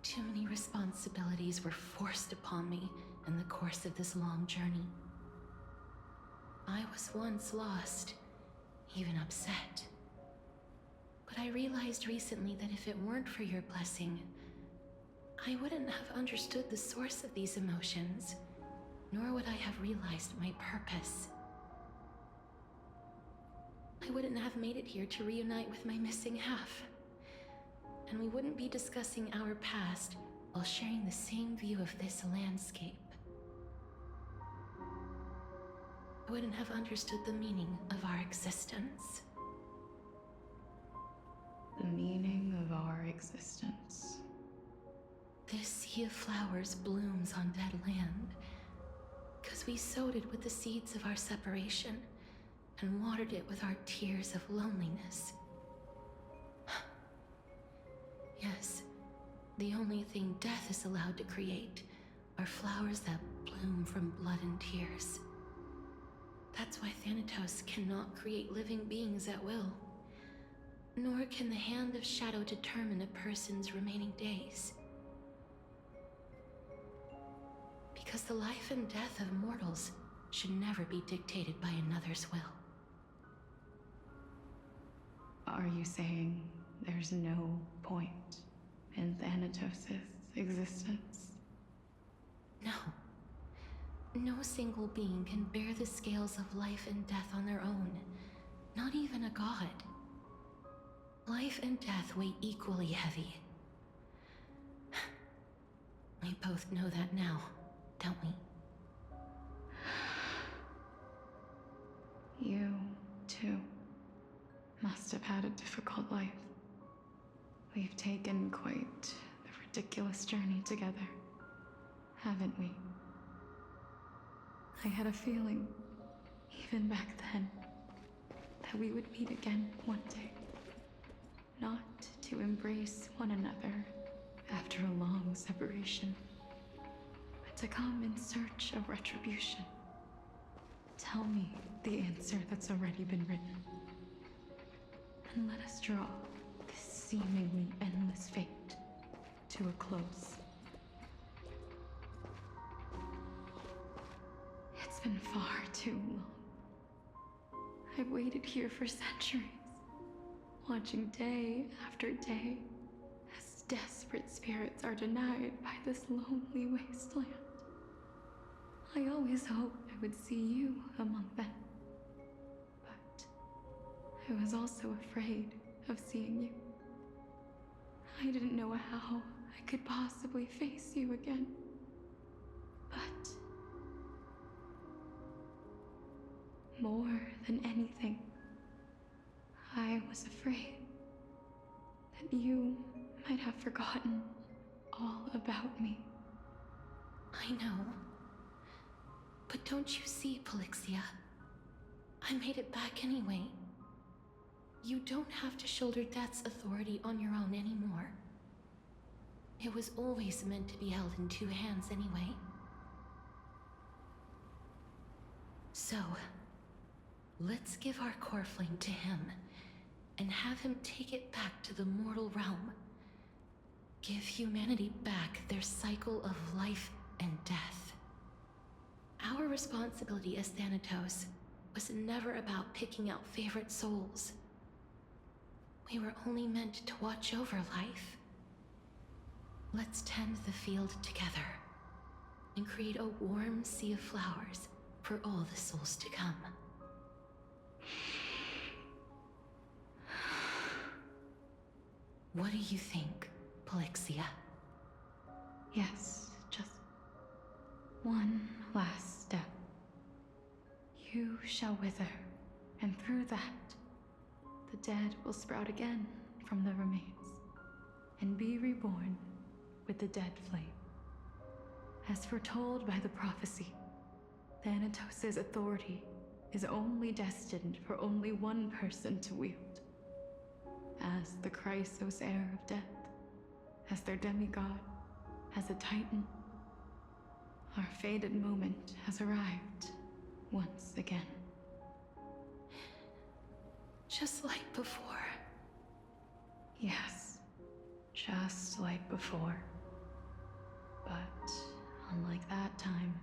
Too many responsibilities were forced upon me in the course of this long journey. I was once lost, even upset. But I realized recently that if it weren't for your blessing, I wouldn't have understood the source of these emotions, nor would I have realized my purpose. I wouldn't have made it here to reunite with my missing half. And we wouldn't be discussing our past while sharing the same view of this landscape. I wouldn't have understood the meaning of our existence. The meaning of our existence. This sea of flowers blooms on dead land, because we sowed it with the seeds of our separation and watered it with our tears of loneliness. Yes, the only thing death is allowed to create are flowers that bloom from blood and tears. That's why Thanatos cannot create living beings at will. Nor can the Hand of Shadow determine a person's remaining days. Because the life and death of mortals should never be dictated by another's will. Are you saying there's no point in Thanatos' existence? No. No single being can bear the scales of life and death on their own. Not even a god. Life and death weigh equally heavy. We both know that now, don't we? You, too, must have had a difficult life. We've taken quite the ridiculous journey together, haven't we? I had a feeling, even back then, that we would meet again one day. Not to embrace one another after a long separation, but to come in search of retribution. Tell me the answer that's already been written. And let us draw this seemingly endless fate to a close. It's been far too long. I've waited here for centuries, watching day after day as desperate spirits are denied by this lonely wasteland. I always hoped I would see you among them. But I was also afraid of seeing you. I didn't know how I could possibly face you again. But more than anything, I was afraid that you might have forgotten all about me. I know. But don't you see, Pollixia? I made it back anyway. You don't have to shoulder death's authority on your own anymore. It was always meant to be held in two hands anyway. So, let's give our core flame to him, and have him take it back to the mortal realm. Give humanity back their cycle of life and death. Our responsibility as Thanatos was never about picking out favorite souls. We were only meant to watch over life. Let's tend the field together, and create a warm sea of flowers for all the souls to come. What do you think, Pollixia? Yes, just one last step. You shall wither, and through that, the dead will sprout again from the remains, and be reborn with the dead flame. As foretold by the prophecy, Thanatos' authority is only destined for only one person to wield. As the Chrysos heir of death, as their demigod, as a titan, our fated moment has arrived once again. Just like before. Yes, just like before. But unlike that time,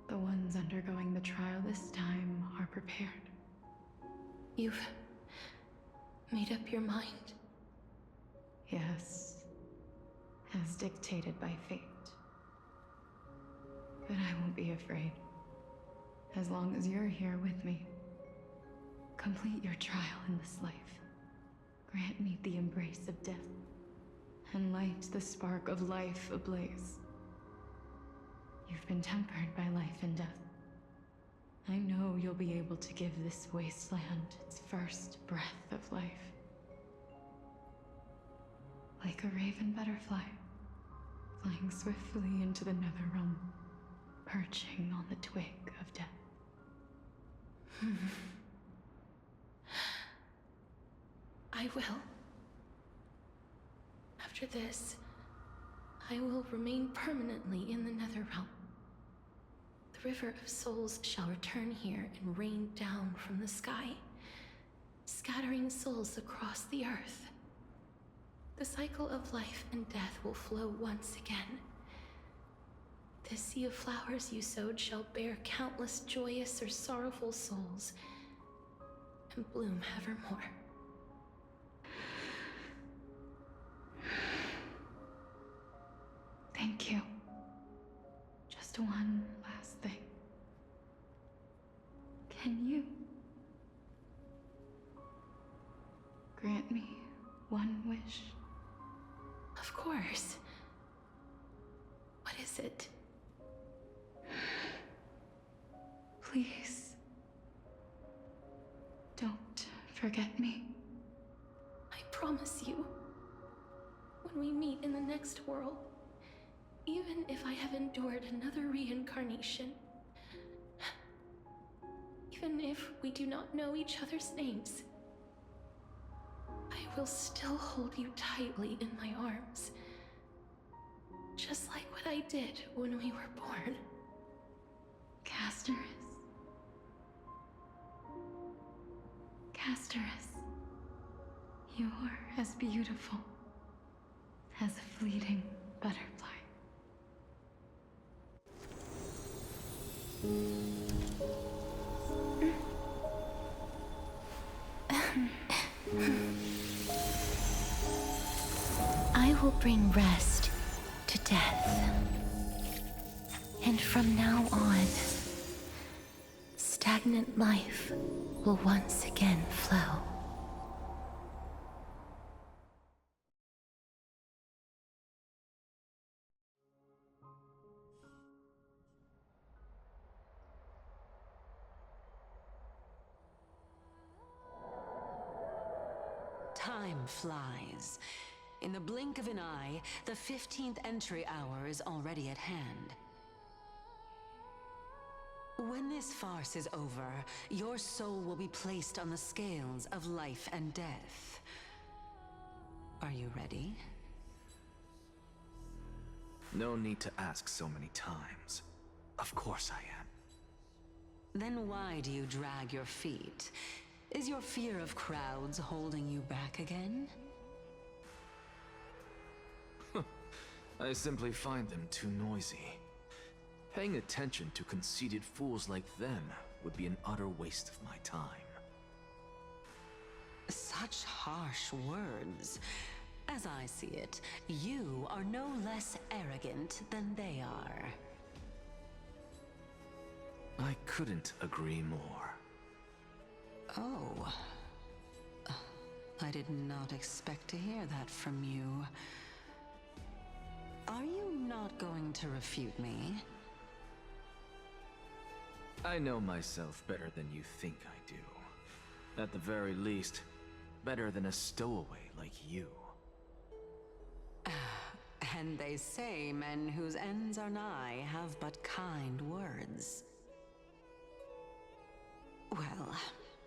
the ones undergoing the trial this time are prepared. You've made up your mind? Yes, as dictated by fate. But I won't be afraid. As long as you're here with me. Complete your trial in this life. Grant me the embrace of death. And light the spark of life ablaze. You've been tempered by life and death. I know you'll be able to give this wasteland its first breath of life. Like a raven butterfly, flying swiftly into the netherrealm, perching on the twig of death. I will. After this, I will remain permanently in the Netherrealm. The River of Souls shall return here and rain down from the sky, scattering souls across the earth. The cycle of life and death will flow once again. The sea of flowers you sowed shall bear countless joyous or sorrowful souls, and bloom evermore. Thank you. Just one last thing. Can you grant me one wish? Of course. What is it? Please. Don't forget me. I promise you. When we meet in the next world, even if I have endured another reincarnation, even if we do not know each other's names, I will still hold you tightly in my arms. Just like what I did when we were born. Casterus. Casterus. You're as beautiful as a fleeting butterfly. I will bring rest to death. And from now on, stagnant life will once again flow. Time flies. In the blink of an eye, the 15th entry hour is already at hand. When this farce is over, your soul will be placed on the scales of life and death. Are you ready? No need to ask so many times. Of course I am. Then why do you drag your feet? Is your fear of crowds holding you back again? I simply find them too noisy. Paying attention to conceited fools like them would be an utter waste of my time. Such harsh words. As I see it, you are no less arrogant than they are. I couldn't agree more. Oh. I did not expect to hear that from you. Are you not going to refute me? I know myself better than you think I do. At the very least, better than a stowaway like you. And they say men whose ends are nigh have but kind words. Well,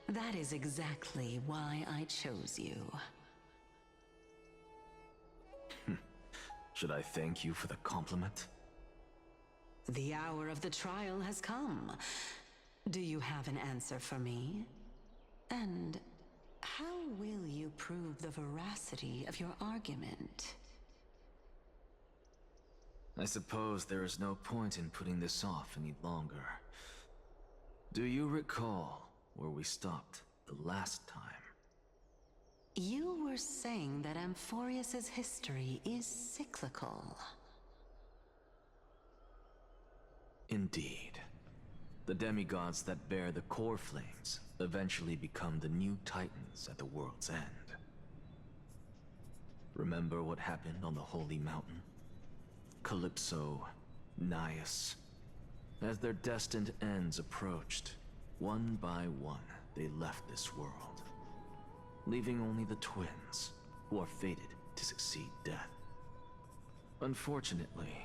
that is exactly why I chose you. Should I thank you for the compliment? The hour of the trial has come. Do you have an answer for me? And how will you prove the veracity of your argument? I suppose there is no point in putting this off any longer. Do you recall where we stopped the last time? You were saying that Amphorius's history is cyclical. Indeed. The demigods that bear the core flames eventually become the new titans at the world's end. Remember what happened on the Holy Mountain? Calypso, Naias. As their destined ends approached, one by one they left this world, leaving only the twins, who are fated to succeed death. Unfortunately,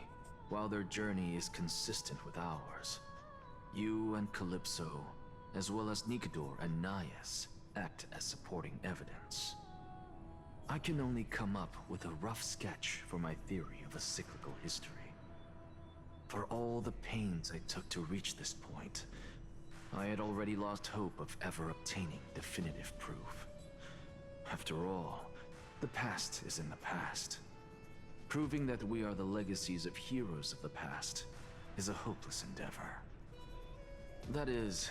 while their journey is consistent with ours, you and Calypso, as well as Nikador and Naias, act as supporting evidence. I can only come up with a rough sketch for my theory of a cyclical history. For all the pains I took to reach this point, I had already lost hope of ever obtaining definitive proof. After all, the past is in the past. Proving that we are the legacies of heroes of the past is a hopeless endeavor. That is,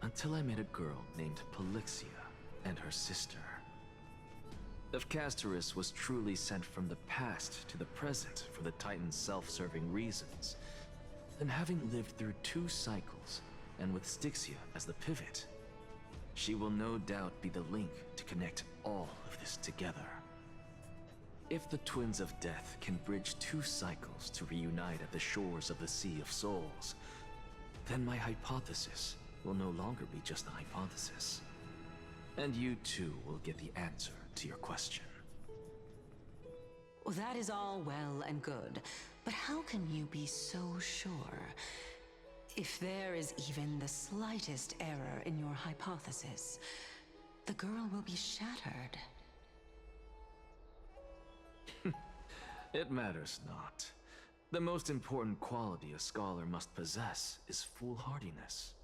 until I met a girl named Pollixia and her sister. If Castoris was truly sent from the past to the present for the Titan's self-serving reasons, then having lived through 2 cycles, and with Styxia as the pivot, she will no doubt be the link to connect all of this together. If the Twins of Death can bridge 2 cycles to reunite at the shores of the Sea of Souls, then my hypothesis will no longer be just a hypothesis. And you too will get the answer to your question. Well, that is all well and good, but how can you be so sure? If there is even the slightest error in your hypothesis, the girl will be shattered. It matters not. The most important quality a scholar must possess is foolhardiness.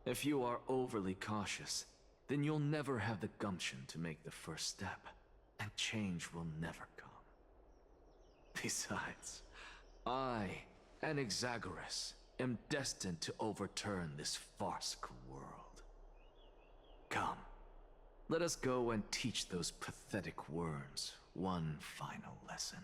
If you are overly cautious, then you'll never have the gumption to make the first step, and change will never come. Besides, I, Anaxagoras, am destined to overturn this farcical world. Come, let us go and teach those pathetic worms one final lesson.